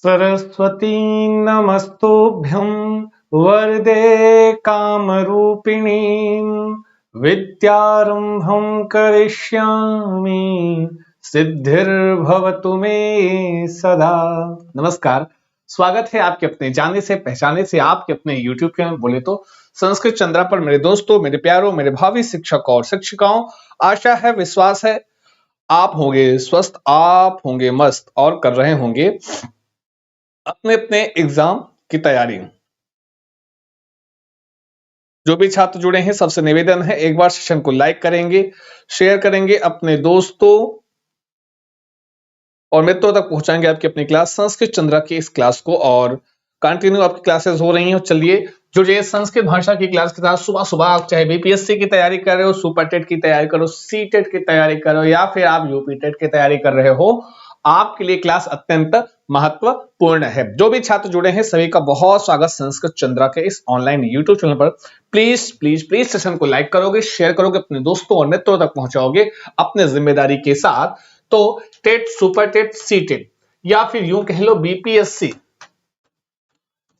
सरस्वती नमस्तुभ्यं वरदे कामरूपिणीं विद्यारंभं करिष्यामि सिद्धिर्भवतु मे सदा। नमस्कार, स्वागत है आपके अपने जाने से पहचाने से आपके अपने YouTube चैनल बोले तो संस्कृत चंद्रा पर। मेरे दोस्तों, मेरे प्यारों, मेरे भावी शिक्षक और शिक्षिकाओं, आशा है, विश्वास है आप होंगे स्वस्थ, आप होंगे मस्त और कर रहे होंगे अपने अपने एग्जाम की तैयारी। जो भी छात्र जुड़े हैं सबसे निवेदन है, एक बार सेशन को लाइक करेंगे, शेयर करेंगे अपने दोस्तों और मित्रों तक पहुंचाएंगे आपकी अपनी क्लास संस्कृत चंद्रा की इस क्लास को। और कंटिन्यू आपकी क्लासेस हो रही हैं। चलिए जुड़िए संस्कृत भाषा की क्लास के साथ। सुबह सुबह आप चाहे बीपीएससी की तैयारी कर रहे हो, सुपर टेट की तैयारी करो, सी टेट की तैयारी करो या फिर आप यूपी टेट की तैयारी कर रहे हो, आपके लिए क्लास अत्यंत महत्वपूर्ण है। जो भी छात्र जुड़े हैं सभी का बहुत स्वागत संस्कृत चंद्रा के इस ऑनलाइन यूट्यूब चैनल पर। प्लीज प्लीज प्लीज सेशन को लाइक करोगे, शेयर करोगे, अपने दोस्तों और मित्रों तक पहुंचाओगे अपने जिम्मेदारी के साथ। तो TET, super TET, CTET या फिर यूं कह लो बीपीएससी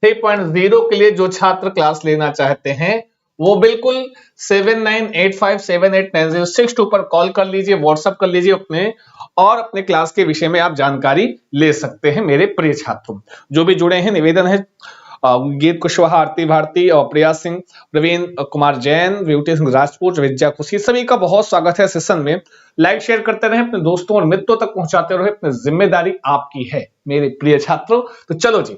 3.0 के लिए जो छात्र क्लास लेना चाहते हैं वो बिल्कुल 7985789062 पर कॉल कर लीजिए, व्हाट्सएप कर लीजिए अपने, और अपने क्लास के विषय में आप जानकारी ले सकते हैं। मेरे प्रिय छात्रों, जो भी जुड़े हैं निवेदन है, गीत कुशवाहा, आरती भारती और प्रिया सिंह, प्रवीण कुमार जैन, ब्यूटी सिंह राजपूत, विद्या खुशी, सभी का बहुत स्वागत है सेशन में। लाइक शेयर करते रहे, अपने दोस्तों और मित्रों तक पहुंचाते रहे, अपनी जिम्मेदारी आपकी है मेरे प्रिय छात्रों। तो चलो जी,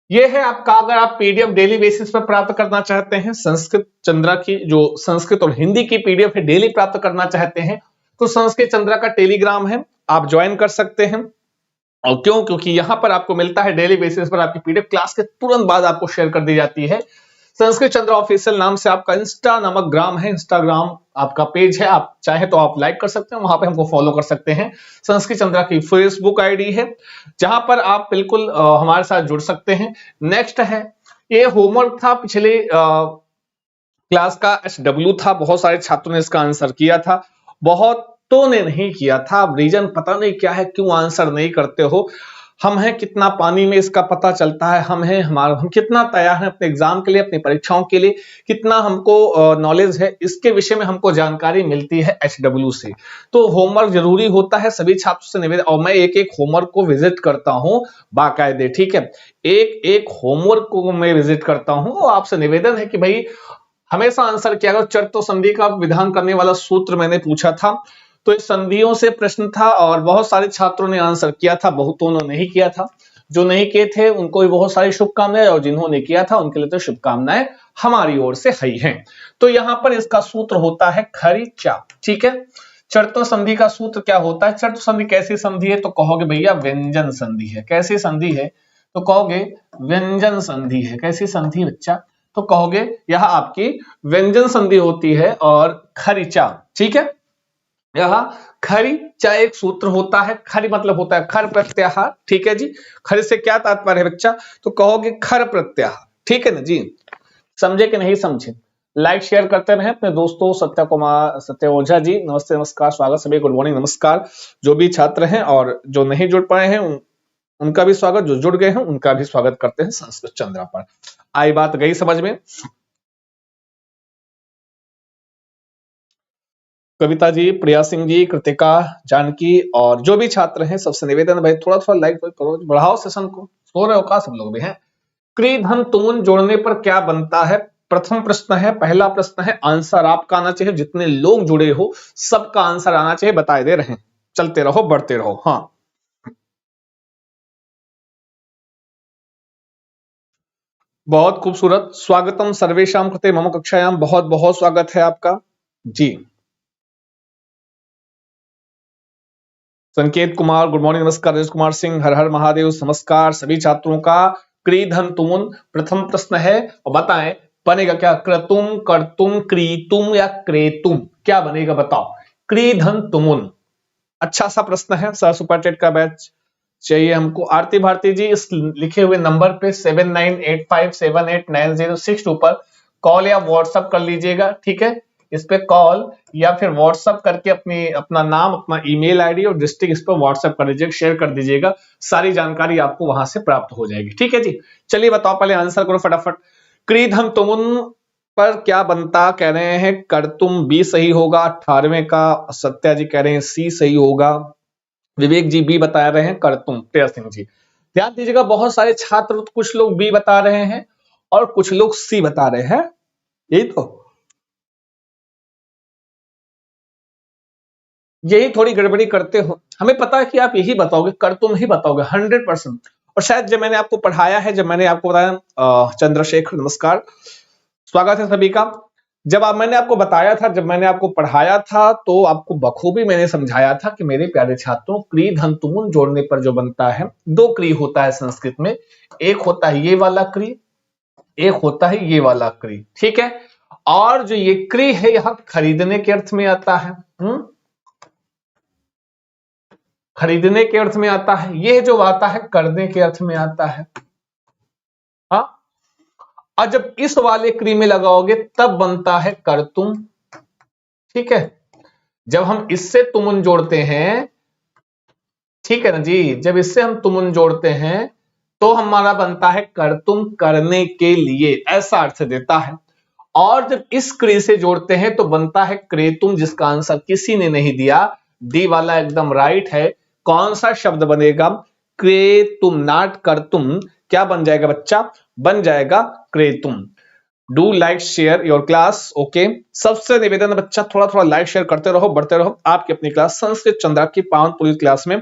ये है आपका, अगर आप पीडीएफ डेली बेसिस पर प्राप्त करना चाहते हैं, संस्कृत चंद्रा की जो संस्कृत और हिंदी की पीडीएफ है डेली प्राप्त करना चाहते हैं, तो संस्कृत चंद्रा का टेलीग्राम है, आप ज्वाइन कर सकते हैं। और क्यों? क्योंकि यहां पर आपको मिलता है डेली बेसिस पर आपकी पीडीएफ, क्लास के तुरंत बाद आपको शेयर कर दी जाती है। संस्कृत चंद्रा ऑफिशियल नाम से आपका इंस्टा नामक ग्राम है, इंस्टाग्राम आपका पेज है, आप चाहे तो आप लाइक कर सकते हैं, वहां पे हमको फॉलो कर सकते हैं। संस्कृत चंद्रा की फेसबुक आईडी है जहां पर आप बिल्कुल हमारे साथ जुड़ सकते हैं। नेक्स्ट है, ये होमवर्क था पिछले क्लास का, एसडब्ल्यू था, बहुत सारे छात्रों ने इसका आंसर किया था, बहुतों ने नहीं किया था। रीजन पता नहीं क्या है, क्यों आंसर नहीं करते हो। हम हैं कितना पानी में इसका पता चलता है, हम कितना तैयार हैं अपने एग्जाम के लिए, अपनी परीक्षाओं के लिए, कितना हमको नॉलेज है, इसके विषय में हमको जानकारी मिलती है एचडब्ल्यू से। तो होमवर्क जरूरी होता है, सभी छात्रों से निवेदन, और मैं एक एक होमवर्क को विजिट करता हूं बाकायदे, ठीक है, एक एक होमवर्क को मैं विजिट करता हूं। तो आपसे निवेदन है कि भाई हमेशा आंसर किया करो। चर्तो संधि का विधान करने वाला सूत्र मैंने पूछा था, तो इस संधियों से प्रश्न था और बहुत सारे छात्रों ने आंसर किया था, बहुतों ने नहीं किया था। जो नहीं किए थे उनको भी बहुत सारी शुभकामनाएं, और जिन्होंने किया था उनके लिए तो शुभकामनाएं हमारी ओर से है ही हैं। तो यहां पर इसका सूत्र होता है खरीचा, ठीक है। चर्तो संधि का सूत्र क्या होता है? चर्तो संधि कैसी संधि है? तो कहोगे भैया व्यंजन संधि है। कैसी संधि है? तो कहोगे व्यंजन संधि है। कैसी संधि बच्चा? तो कहोगे यह आपकी व्यंजन संधि होती है। और खरीचा, ठीक है, यह खरीचा एक सूत्र होता है। खरी मतलब होता है खर प्रत्याहार, ठीक है जी। खरी से क्या तात्पर्य है बच्चा? तो कहोगे खर प्रत्याहार, ठीक है ना जी। समझे कि नहीं समझे? लाइक शेयर करते रहे अपने दोस्तों। सत्य ओझा जी, नमस्ते, नमस्कार, स्वागत सभी, गुड मॉर्निंग, नमस्कार। जो भी छात्र हैं और जो नहीं जुड़ पाए हैं उनका भी स्वागत, जो जुड़ गए हैं उनका भी स्वागत करते हैं संस्कृत चंद्रा पर। आई बात गई समझ में? कविता जी, प्रिया सिंह जी, कृतिका, जानकी और जो भी छात्र हैं सबसे निवेदन भाई थोड़ा थोड़ा लाइक करो, बढ़ाओ सेशन को। सो रहे हो का सब लोग भी हैं? क्री धन तून जोड़ने पर क्या बनता है? प्रथम प्रश्न है, पहला प्रश्न है, आंसर आपका आना चाहिए। जितने लोग जुड़े हो सबका आंसर आना चाहिए, बताए दे रहे हैं। चलते रहो, बढ़ते रहो। हाँ, बहुत खूबसूरत। स्वागतम सर्वेशाम कृते मम कक्षायाम, बहुत बहुत स्वागत है आपका जी। संकेत कुमार, गुड मॉर्निंग, नमस्कार। राजेश कुमार सिंह, हर हर महादेव, नमस्कार सभी छात्रों का। क्री धन तुम प्रथम प्रश्न है, और बताएं बनेगा क्या? क्रतुम, कर्तुम, क्रीतुम या क्रेतुम, क्या बनेगा बताओ? क्री धन तुमुन। अच्छा सा प्रश्न है। सर सुपर टेट का बैच चाहिए हमको। आरती भारती जी, इस लिखे हुए नंबर पे 7985789062 पर कॉल या व्हाट्सएप कर लीजिएगा, ठीक है। इस पे कॉल या फिर व्हाट्सएप करके अपना नाम, अपना ईमेल आईडी और डिस्ट्रिक्ट इस पर व्हाट्सएप कर दीजिएगा, शेयर कर दीजिएगा, सारी जानकारी आपको वहां से प्राप्त हो जाएगी। ठीक है जी, चलिए बताओ, पहले आंसर करो फटाफट। क्रीधम तुमुन पर क्या बनता, कह रहे हैं करतुम बी सही होगा 18वें का, सत्या जी कह रहे हैं सी सही होगा, विवेक जी बी बता रहे हैं करतुम, प्रिया सिंह जी। ध्यान दीजिएगा, बहुत सारे छात्र, कुछ लोग बी बता रहे हैं और कुछ लोग सी बता रहे हैं, यही तो, यही थोड़ी गड़बड़ी करते हो। हमें पता है कि आप यही बताओगे, करतुम ही बताओगे 100%। और शायद जब मैंने आपको पढ़ाया है, जब मैंने आपको बताया, चंद्रशेखर नमस्कार, स्वागत है सभी का। मैंने आपको बताया था, जब मैंने आपको पढ़ाया था, तो आपको बखूबी मैंने समझाया था कि मेरे प्यारे छात्रों, क्री धन तुमुन जोड़ने पर जो बनता है, दो क्री होता है संस्कृत में, एक होता है ये वाला क्री, एक होता है ये वाला क्री। ठीक है, और जो ये क्री है यहां खरीदने के अर्थ में आता है, खरीदने के अर्थ में आता है। ये जो आता है करने के अर्थ में आता है। हाँ, और जब इस वाले क्री में लगाओगे तब बनता है करतुम। ठीक है, जब हम इससे तुमुन जोड़ते हैं, ठीक है ना जी, जब इससे हम तुमुन जोड़ते हैं तो हमारा बनता है करतुम, करने के लिए, ऐसा अर्थ देता है। और जब इस क्री से जोड़ते हैं तो बनता है क्रेतुम, जिसका आंसर किसी ने नहीं दिया, डी वाला एकदम राइट है। कौन सा शब्द बनेगा, क्रेतुम, नॉट करतुम। क्या बन जाएगा बच्चा, बन जाएगा क्रेतुम। Do like share your class, okay. सबसे निवेदन है बच्चा, थोड़ा थोड़ा लाइक शेयर करते रहो, बढ़ते रहो। आपकी अपनी क्लास संस्कृत चंद्रा की पावन पूरी क्लास में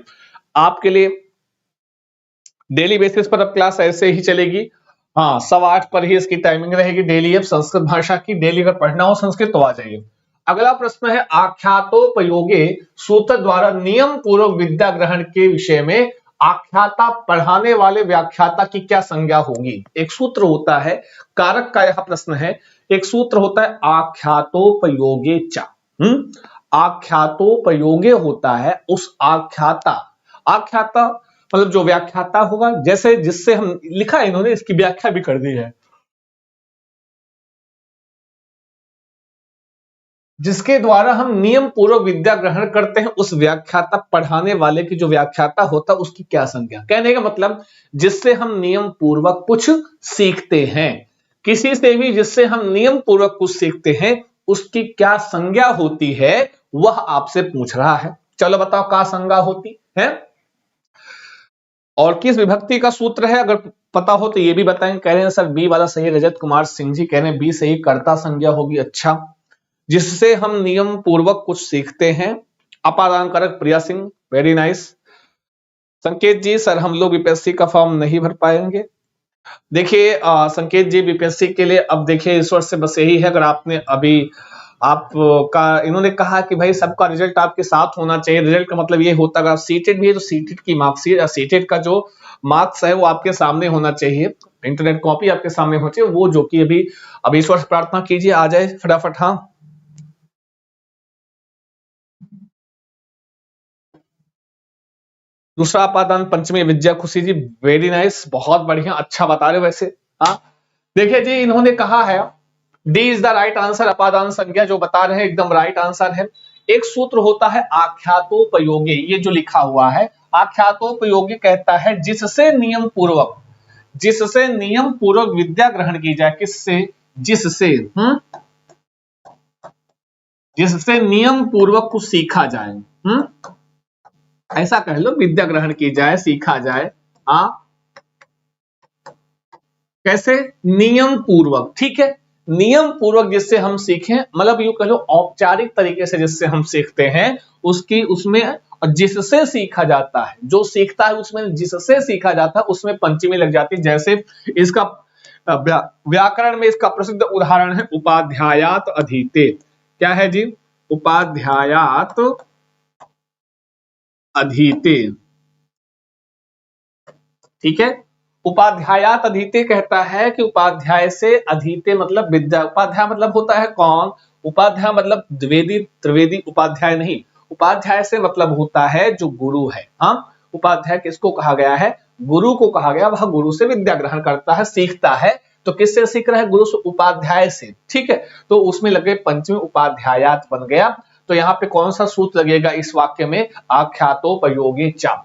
आपके लिए डेली बेसिस पर अब क्लास ऐसे ही चलेगी। हाँ, 8:15 पर ही इसकी टाइमिंग रहेगी डेली। अब संस्कृत भाषा की डेली अगर पढ़ना हो संस्कृत तो आ जाइए। अगला प्रश्न है, आख्यातोपयोगे सूत्र द्वारा नियम पूर्वक विद्या ग्रहण के विषय में आख्याता पढ़ाने वाले व्याख्याता की क्या संज्ञा होगी। एक सूत्र होता है, कारक का यह प्रश्न है, एक सूत्र होता है आख्यातोपयोगे च, आख्यातोपयोगे होता है उस आख्याता, आख्याता मतलब जो व्याख्याता होगा, जैसे जिससे हम लिखा है, इन्होंने इसकी व्याख्या भी कर दी है, जिसके द्वारा हम नियम पूर्वक विद्या ग्रहण करते हैं, उस व्याख्याता पढ़ाने वाले की जो व्याख्याता होता है उसकी क्या संज्ञा। कहने का मतलब जिससे हम नियम पूर्वक कुछ सीखते हैं, किसी से भी जिससे हम नियम पूर्वक कुछ सीखते हैं उसकी क्या संज्ञा होती है, वह आपसे पूछ रहा है। चलो बताओ क्या संज्ञा होती है और किस विभक्ति का सूत्र है, अगर पता हो तो ये भी बताएं। कह रहे हैं सर बी वाला सही, रजत कुमार सिंह जी कह रहे हैं बी सही, कर्ता संज्ञा होगी। अच्छा, जिससे हम नियम पूर्वक कुछ सीखते हैं, अपादान कारक, प्रिया सिंह, वेरी नाइस। संकेत जी, सर हम लोग बीपीएससी का फॉर्म नहीं भर पाएंगे। देखिए संकेत जी, बीपीएससी के लिए अब देखिए इस वर्ष से बस यही है, अगर आपने अभी आपका, इन्होंने कहा कि भाई सबका रिजल्ट आपके साथ होना चाहिए। रिजल्ट का मतलब ये होता है अगर आप सीटेड भी है तो सीटेड की मार्कशीट या सीटेड का जो मार्क्स है वो आपके सामने होना चाहिए, इंटरनेट कॉपी आपके सामने होनी चाहिए, वो जो कि अभी इस वर्ष प्रार्थना कीजिए आ जाए फटाफट। हाँ, दूसरा अपादान पंचमी, विद्या खुशी जी, वेरी नाइस, बहुत बढ़िया, अच्छा बता रहे हो वैसे। हाँ, देखिए जी, इन्होंने कहा है D is the right answer, अपादान संज्ञा जो बता रहे हैं एकदम राइट आंसर है। एक सूत्र होता है आख्यातोपयोगी, ये जो लिखा हुआ है आख्यातोपयोगी, कहता है जिससे नियम पूर्वक, जिससे नियम पूर्वक विद्या ग्रहण की जाए, किससे, जिससे, जिससे नियम पूर्वक कुछ सीखा जाए, ऐसा कह लो, विद्या ग्रहण की जाए, सीखा जाए। हाँ, कैसे, नियम पूर्वक। ठीक है, नियम पूर्वक जिससे हम सीखें, मतलब यूं कह लो औपचारिक तरीके से जिससे हम सीखते हैं, उसकी उसमें जिससे सीखा जाता है, जो सीखता है उसमें जिससे सीखा जाता है उसमें पंचमी लग जाती है। जैसे इसका व्याकरण में इसका प्रसिद्ध उदाहरण है उपाध्यायात अधीते। क्या है जी, उपाध्यायात अधीते। ठीक है, उपाध्यायात अधीते कहता है कि उपाध्याय से, अधीते मतलब विद्या, उपाध्याय मतलब होता है कौन, उपाध्याय मतलब द्विवेदी त्रिवेदी उपाध्याय नहीं, उपाध्याय से मतलब होता है जो गुरु है। हाँ, उपाध्याय किसको कहा गया है, गुरु को कहा गया, वह गुरु से विद्या ग्रहण करता है, सीखता है, तो किससे सीख रहा है? गुरु उपाध्याय से, ठीक है। तो उसमें लगे पंचमी उपाध्यायात बन गया। तो यहाँ पे कौन सा सूत्र लगेगा इस वाक्य में? आख्यातोपयोगी चा।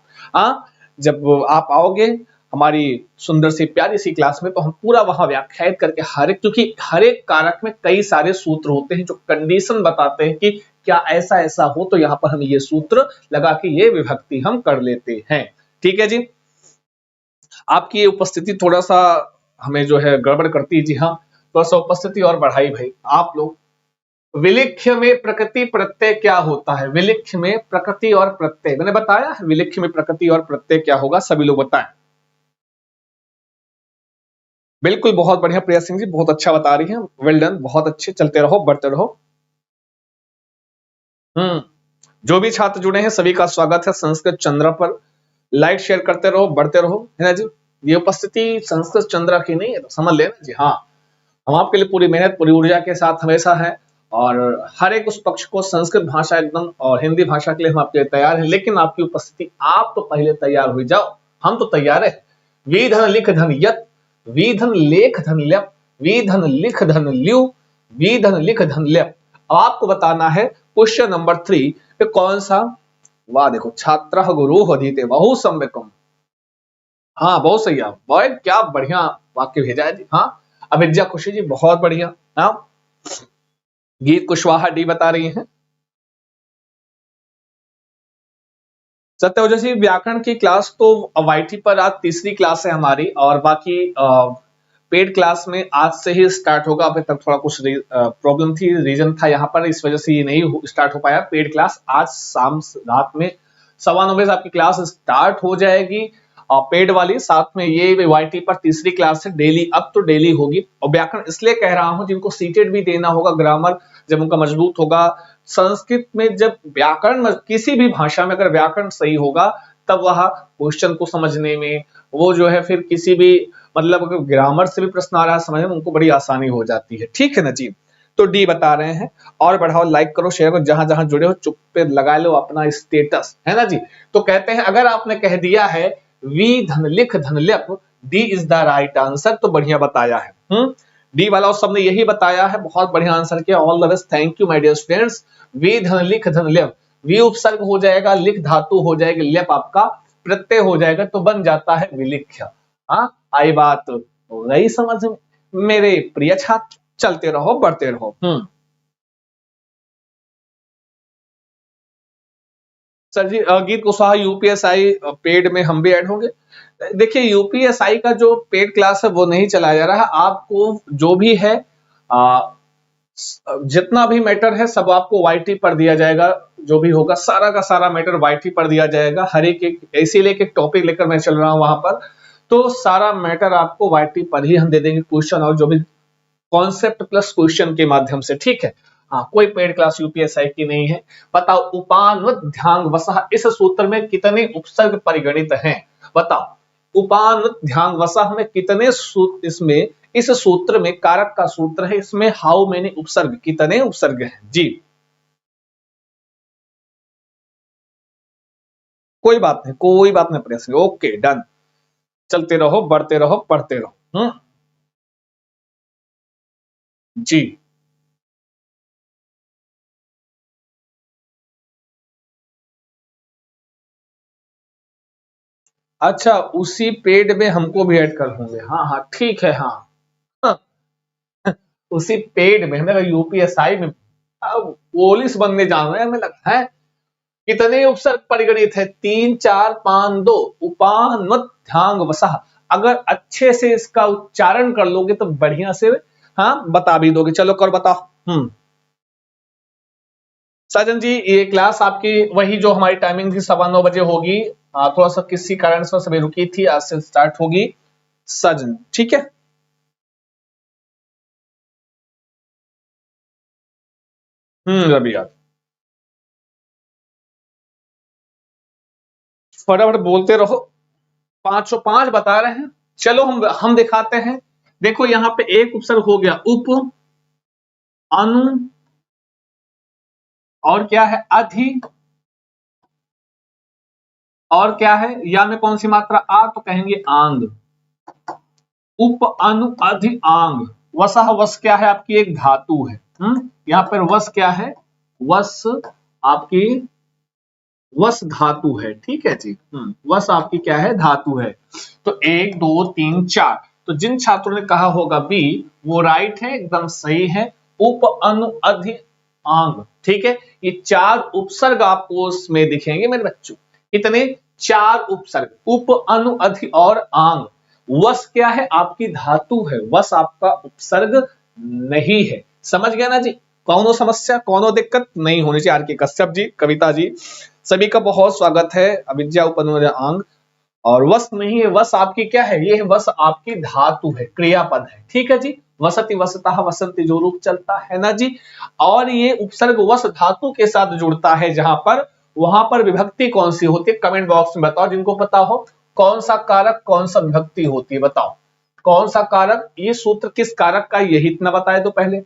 जब आप आओगे हमारी सुंदर सी प्यारी सी क्लास में, तो हम पूरा वहां व्याख्यायित करके क्योंकि हर एक कारक में कई सारे सूत्र होते हैं जो कंडीशन बताते हैं कि क्या ऐसा ऐसा हो, तो यहाँ पर हम ये सूत्र लगा के ये विभक्ति हम कर लेते हैं। ठीक है जी। आपकी ये उपस्थिति थोड़ा सा हमें जो है गड़बड़ करती है। जी हाँ, थोड़ा सा उपस्थिति और बढ़ाई भाई आप लोग। विलिख्य में प्रकृति प्रत्यय क्या होता है? विलिख्य में प्रकृति और प्रत्यय मैंने बताया है। विलिख्य में प्रकृति और प्रत्यय क्या होगा? सभी लोग बताएं। बिल्कुल, बहुत बढ़िया प्रिया सिंह जी, बहुत अच्छा बता रही हैं। वेल डन, बहुत अच्छे, चलते रहो, बढ़ते रहो। जो भी छात्र जुड़े हैं सभी का स्वागत है संस्कृत चंद्र पर। लाइक शेयर करते रहो, बढ़ते रहो, है ना जी। ये उपस्थिति संस्कृत चंद्र की नहीं है तो समझ लेना जी। हाँ, हम आपके लिए पूरी मेहनत पूरी ऊर्जा के साथ हमेशा है, और हर एक उस पक्ष को संस्कृत भाषा एकदम और हिंदी भाषा के लिए हम आपके लिए तैयार हैं। लेकिन आपकी उपस्थिति, आप तो पहले तैयार हो जाओ, हम तो तैयार है। वी धन लिख धन यत, वी धन लेख धन ल्यप, वी धन लिख धन ल्यू, वी धन लिख धन ल्यप। अब आपको बताना है क्वेश्चन नंबर 3 पे कौन सा। वाह देखो, छात्र गुरु अधीते बहु सम्यकम। हाँ बहुत सही है बॉय, क्या बढ़िया वाक्य भेजा है जी। हाँ, अभिज्ञा खुशी जी बहुत बढ़िया। हाँ, गीत कुशवाहा डी बता रही हैं। सत्य ओजस्वी, व्याकरण की क्लास तो वाईटी पर आज तीसरी क्लास है हमारी, और बाकी पेड क्लास में आज से ही स्टार्ट होगा। अभी तक थोड़ा कुछ प्रॉब्लम थी, रीजन था यहाँ पर, इस वजह से ये नहीं स्टार्ट हो पाया। पेड क्लास आज शाम रात में 9:15 बजे आपकी क्लास स्टार्ट हो जाएगी, और पेड वाली साथ में ये वाईटी पर तीसरी क्लास है डेली। अब तो डेली होगी। और व्याकरण इसलिए कह रहा हूं, जिनको सीटेड भी देना होगा, ग्रामर जब उनका मजबूत होगा, संस्कृत में जब व्याकरण, किसी भी भाषा में अगर व्याकरण सही होगा, तब वह क्वेश्चन को समझने में, वो जो है फिर किसी भी मतलब अगर ग्रामर से भी प्रश्न आ रहा है समझने में, उनको बड़ी आसानी हो जाती है। ठीक है ना जी। तो डी बता रहे हैं। और बढ़ाओ, लाइक करो, शेयर करो, जहां जहां जुड़े हो चुप पे लगा लो अपना स्टेटस, है ना जी। तो कहते हैं अगर आपने कह दिया है वी धन लिख धन ल्यप, D is the right answer, तो बढ़िया बताया है। डी वाला उस सबने यही बताया है, बहुत बढ़िया आंसर किया। All the best, thank you my dear students. वी धन लिख धन ल्यप, वी उपसर्ग हो जाएगा, लिख धातु हो जाएगी, ल्यप आपका प्रत्यय हो जाएगा, तो बन जाता है विलिख्य। हाँ, आई बात हो गई समझ में मेरे प्रिय छात्र। चलते रहो, बढ़ते रहो। सर जी, गीत कुशवाहा यूपीएसआई पेड में हम भी ऐड होंगे। देखिए, यूपीएसआई का जो पेड क्लास है वो नहीं चलाया जा रहा है। आपको जो भी है जितना भी मैटर है सब आपको वाईटी पर दिया जाएगा। जो भी होगा सारा का सारा मैटर वाईटी पर दिया जाएगा। हर एक इसीलिए एक टॉपिक लेकर मैं चल रहा हूं वहां पर, तो सारा मैटर आपको वाईटी पर ही हम दे देंगे, क्वेश्चन और जो भी कॉन्सेप्ट प्लस क्वेश्चन के माध्यम से। ठीक है। हाँ, कोई पेड क्लास यूपीएसआई की नहीं है। बताओ, उपान्वध्यांग वसः इस सूत्र में कितने उपसर्ग परिगणित हैं? बताओ, उपान्वध्यांग वसः में कितने सूत्र, इसमें इस सूत्र में कारक का सूत्र है, इसमें हाउ मेनी उपसर्ग, कितने उपसर्ग हैं जी। कोई बात नहीं, कोई बात नहीं प्रयास, ओके डन। चलते रहो, बढ़ते रहो, पढ़ते रहो। जी। अच्छा, उसी पेड में हमको भी ऐड कर होंगे। हाँ हाँ ठीक है। हाँ, हाँ, उसी पेड में हमें यूपीएसआई में पुलिस बनने जाना है, हमें लगता है। कितने उपसर्ग परिगणित है? 3 4 5 2। उपान्वध्यांग वसः, अगर अच्छे से इसका उच्चारण कर लोगे तो बढ़िया से हाँ बता भी दोगे। चलो कर बताओ। साजन जी, ये क्लास आपकी वही जो हमारी टाइमिंग थी 9:15 बजे होगी। थोड़ा सा किसी कारण से सभी रुकी थी, आज से स्टार्ट होगी साजन। ठीक है। रवि यार, फटाफट बोलते रहो। 505 बता रहे हैं। चलो हम दिखाते हैं। देखो यहाँ पे एक उपसर्ग हो गया उप, अनु, और क्या है अधि, और क्या है या में कौन सी मात्रा आ, तो कहेंगे आंग। उप अनु अधि आंग। वसह, वस क्या है आपकी एक धातु है। यहाँ पर वस क्या है, वस आपकी वस धातु है, ठीक है जी। वस आपकी क्या है, धातु है। तो 1 2 3 4, तो जिन छात्रों ने कहा होगा बी वो राइट है, एकदम सही है। उप अनु अधि आंग, ठीक है। ये 4 उपसर्ग आपको उसमें दिखेंगे मेरे बच्चों। कितने, 4 उपसर्ग, उप अनु अधि और आंग। वस क्या है, आपकी धातु है, वस आपका उपसर्ग नहीं है। समझ गया ना जी। कौनो समस्या, कौनो दिक्कत नहीं होनी चाहिए। आर के कश्यप जी, कविता जी, सभी का बहुत स्वागत है। अविद्या उपअनु आंग, और वस नहीं है, वस आपकी क्या है, ये वस आपकी धातु है, क्रियापद है, ठीक है जी। वसति वसता वसंती जो रूप चलता है ना जी। और ये उपसर्ग वस धातु के साथ जुड़ता है जहां पर, वहां पर विभक्ति कौन सी होती है, कमेंट बॉक्स में बताओ जिनको पता हो। कौन सा कारक, कौन सा विभक्ति होती है, बताओ कौन सा कारक। ये सूत्र किस कारक का, यही इतना बताए तो पहले।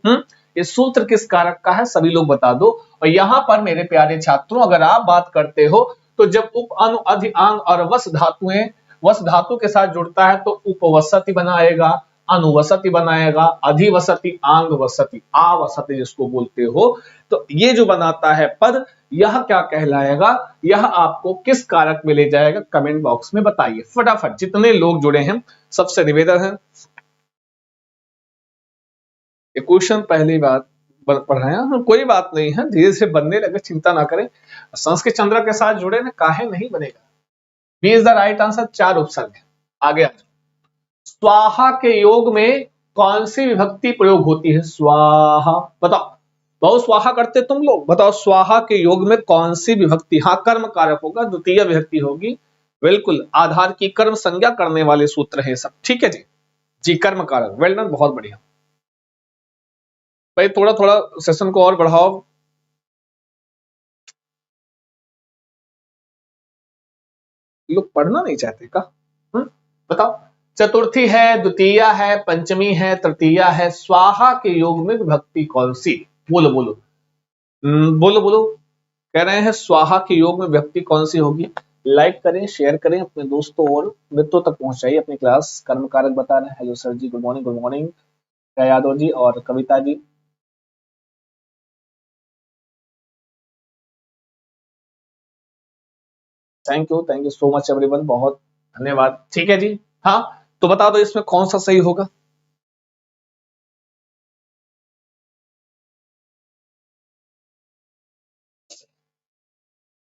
ये सूत्र किस कारक का है, सभी लोग बता दो। और यहां पर मेरे प्यारे छात्रों, अगर आप बात करते हो तो जब उप अनु अधि आंग और वस धातुएं वस धातु के साथ जुड़ता है तो उपवसति बनाएगा, अनुवसति बनाएगा, अधिवसति, आंग वसति, आवसति जिसको बोलते हो। तो ये जो बनाता है पद, यह क्या कहलाएगा, यह आपको किस कारक में ले जाएगा, कमेंट बॉक्स में बताइए फटाफट। जितने लोग जुड़े हैं सबसे निवेदन है, ये क्वेश्चन पहली बात पढ़ रहे हैं, कोई बात नहीं है, धीरे से बनने लगे, चिंता ना करें। संस्कृत चंद्र के साथ जुड़े ना, काहे नहीं बनेगा। B is the right answer, 4 उपसर्ग है। आगे स्वाहा के योग में कौन सी विभक्ति प्रयोग होती है, स्वाहा, बताओ। बहुत स्वाहा करते तुम लोग, बताओ स्वाहा के योग में कौन सी विभक्ति, हाँ कर्म कारक होगा, द्वितीय विभक्ति होगी, बिल्कुल आधार की कर्म संज्ञा करने वाले सूत्र है सब, ठीक है जी। जी कर्म कारक, वेल डन, बहुत बढ़िया भाई। थोड़ा थोड़ा सेशन को और बढ़ाओ। लोग पढ़ना नहीं चाहते का, बताओ। चतुर्थी है, द्वितीया है, पंचमी है, तृतीया है, स्वाहा के योग में विभक्ति कौन सी, बोलो बोलो। बोलो बोलो, कह रहे हैं स्वाहा के योग में विभक्ति कौन सी होगी। लाइक करें, शेयर करें, अपने दोस्तों और मित्रों तक पहुंचाइए अपनी क्लास। कर्म कारक बता रहे हैं। हेलो सर जी, good morning, good morning Yadav ji और Kavita ji. Thank you so much everyone, बहुत धन्यवाद, ठीक है जी। हाँ तो बता दो इसमें कौन सा सही होगा।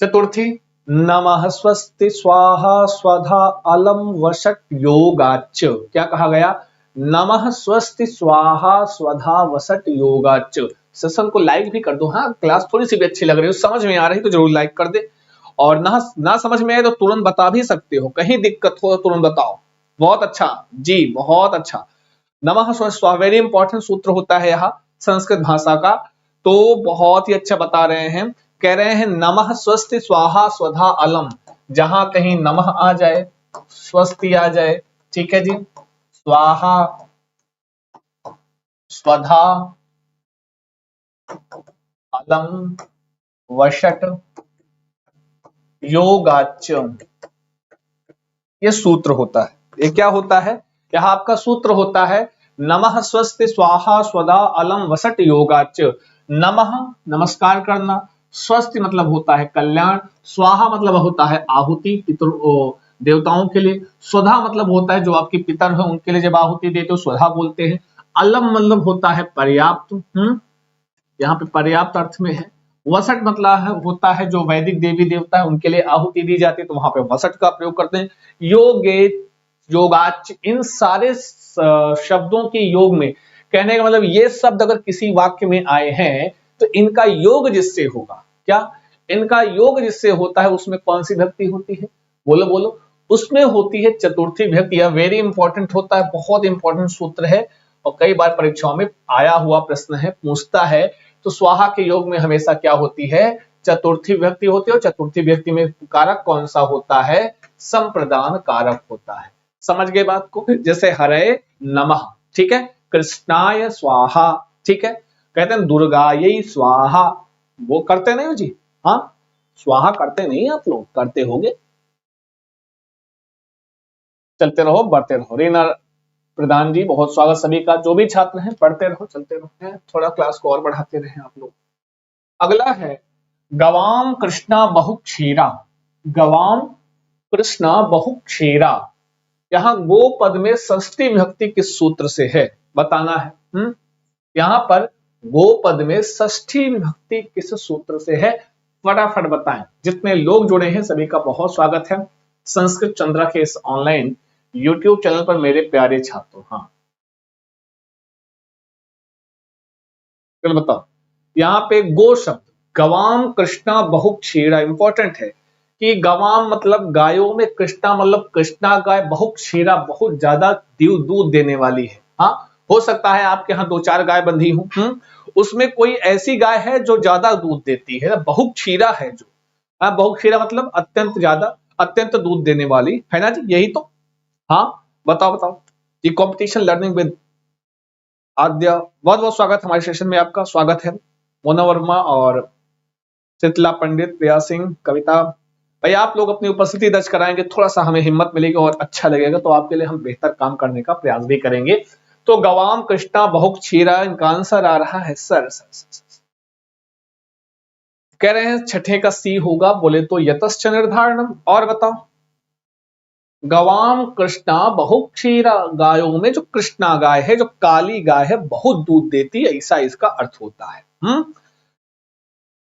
चतुर्थी, नमः स्वस्ति स्वाहा स्वधा अलम वशट योगाच। क्या कहा गया, नमः स्वस्ति स्वाहा स्वधा वसट योगाच। सेशन को लाइक भी कर दो, हाँ क्लास थोड़ी सी भी अच्छी लग रही है, समझ में आ रही तो जरूर लाइक कर दे। और ना समझ में आए तो तुरंत बता भी सकते हो, कहीं दिक्कत हो तो तुरंत बताओ। बहुत अच्छा जी, बहुत अच्छा। नमः स्वस्ति वेरी इंपॉर्टेंट सूत्र होता है यहाँ संस्कृत भाषा का, तो बहुत ही अच्छा बता रहे हैं। कह रहे हैं नमः स्वस्ति स्वाहा स्वधा अलम, जहां कहीं नमः आ जाए, स्वस्ति आ जाए, ठीक है जी, स्वाहा स्वधा अलम वशट योगाच, ये सूत्र होता है। ये क्या होता है, यहाँ आपका सूत्र होता है नमः स्वस्ति स्वाहा स्वधा अलम वसट योगाच। नमः नमस्कार करना, स्वस्ति मतलब होता है कल्याण, स्वाहा मतलब होता है आहुति पितृ देवताओं के लिए, स्वधा मतलब होता है जो आपके पितर हैं उनके लिए जब आहुति देते हो स्वधा बोलते हैं, अलम मतलब होता है पर्याप्त, यहाँ पे पर्याप्त अर्थ में है। वसट मतलब होता है जो वैदिक देवी देवता है उनके लिए आहुति दी जाती है, तो वहां पे वसट का प्रयोग करते हैं। योगे योगाच, इन सारे शब्दों के योग में, कहने का मतलब ये शब्द अगर किसी वाक्य में आए हैं तो इनका योग जिससे होगा, क्या इनका योग जिससे होता है उसमें कौन सी विभक्ति होती है, बोलो बोलो। उसमें होती है चतुर्थी विभक्ति। यह वेरी इंपॉर्टेंट होता है, बहुत इंपॉर्टेंट सूत्र है और कई बार परीक्षाओं में आया हुआ प्रश्न है, पूछता है। तो स्वाहा के योग में हमेशा क्या होती है, चतुर्थी विभक्ति होती है, और चतुर्थी विभक्ति में कारक कौन सा होता है, संप्रदान कारक होता है। समझ गए बात को, जैसे हरे नमः, ठीक है, कृष्णाय स्वाहा, ठीक है, कहते हैं दुर्गायै स्वाहा, वो करते नहीं हो जी, हाँ स्वाहा करते नहीं आप लोग, करते होगे, चलते रहो बढ़ते रहो। प्रधान जी बहुत स्वागत सभी का। जो भी छात्र हैं पढ़ते रहो, चलते रहो, हैं थोड़ा क्लास को और बढ़ाते रहे आप लोग। अगला है गवाम कृष्णा बहु क्षीरा। गवाम कृष्णा बहु क्षीरा, यहाँ गो पद में षष्ठी विभक्ति किस सूत्र से है बताना है। यहाँ पर गो पद में षष्ठी विभक्ति किस सूत्र से है, फटाफट बताएं। जितने लोग जुड़े हैं सभी का बहुत स्वागत है संस्कृत चंद्रा के इस ऑनलाइन यूट्यूब चैनल पर मेरे प्यारे छात्रों। हाँ चलो बताओ, यहाँ पे गो शब्द गवाम कृष्णा बहु क्षीरा इंपॉर्टेंट है कि गवाम मतलब गायों में, कृष्णा मतलब कृष्णा गाय, बहु क्षीरा बहुत ज्यादा दूध देने वाली है। हाँ हो सकता है आपके यहाँ दो चार गाय बंधी हूं, उसमें कोई ऐसी गाय है जो ज्यादा दूध देती है, बहु क्षीरा है जो। हाँ बहु क्षीरा मतलब अत्यंत ज्यादा, अत्यंत दूध देने वाली है ना जी, यही तो। हाँ बताओ बताओ। ये कॉम्पिटिशन लर्निंग विद आद्या, बहुत बहुत स्वागत हमारे सेशन में, आपका स्वागत है। मोना वर्मा और शीतला पंडित, प्रिया सिंह, कविता भाई, आप लोग अपनी उपस्थिति दर्ज कराएंगे, थोड़ा सा हमें हिम्मत मिलेगी और अच्छा लगेगा, तो आपके लिए हम बेहतर काम करने का प्रयास भी करेंगे। तो गवाम कृष्णा बहु क्षीरा, इनका आंसर आ रहा है सर। कह रहे हैं छठे का सी होगा, बोले तो यतश्च निर्धारणम। और बताओ, गवाम कृष्णा बहु क्षीरा, गायों में जो कृष्णा गाय है, जो काली गाय है, बहुत दूध देती है, ऐसा इसका अर्थ होता है।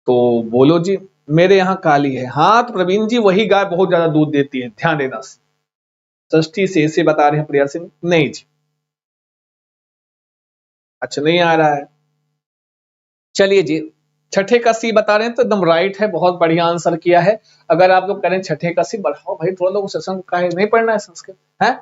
तो बोलो जी, मेरे यहाँ काली है। हाँ तो प्रवीण जी वही गाय बहुत ज्यादा दूध देती है, ध्यान देना। षष्ठी से ऐसे बता रहे हैं प्रिया सिंह, नहीं जी, अच्छा नहीं आ रहा है। चलिए जी, छठे का सी बता रहे हैं तो एकदम राइट है, बहुत बढ़िया आंसर किया है। अगर आप लोग करें छठे का सी, बढ़ाओ भाई थोड़ा, लोग सेशन का है नहीं पढ़ना है संस्कृत है।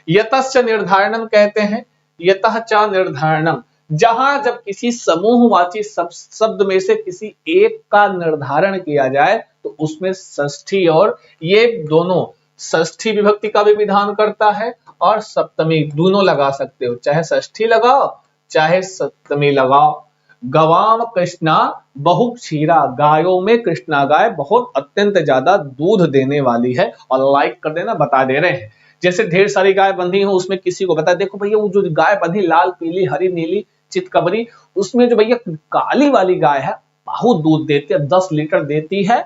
यतश्च निर्धारणम कहते हैं, यतः च निर्धारणम, जहां जब किसी समूहवाची शब्द में से किसी एक का निर्धारण किया जाए तो उसमें षष्ठी, और ये दोनों षष्ठी विभक्ति का भी विधान करता है और सप्तमी, दोनों लगा सकते हो, चाहे षष्ठी लगाओ चाहे सप्तमी लगाओ। गवाम कृष्णा बहु क्षीरा, गायों में कृष्णा गाय बहुत अत्यंत ज्यादा दूध देने वाली है। और लाइक कर देना, बता दे रहे हैं जैसे ढेर सारी गाय बंधी हो, उसमें किसी को बता, देखो भैया वो जो गाय बंधी लाल पीली हरी नीली चितकबरी, उसमें जो भैया काली वाली गाय है बहुत दूध देती है, 10 लीटर देती है,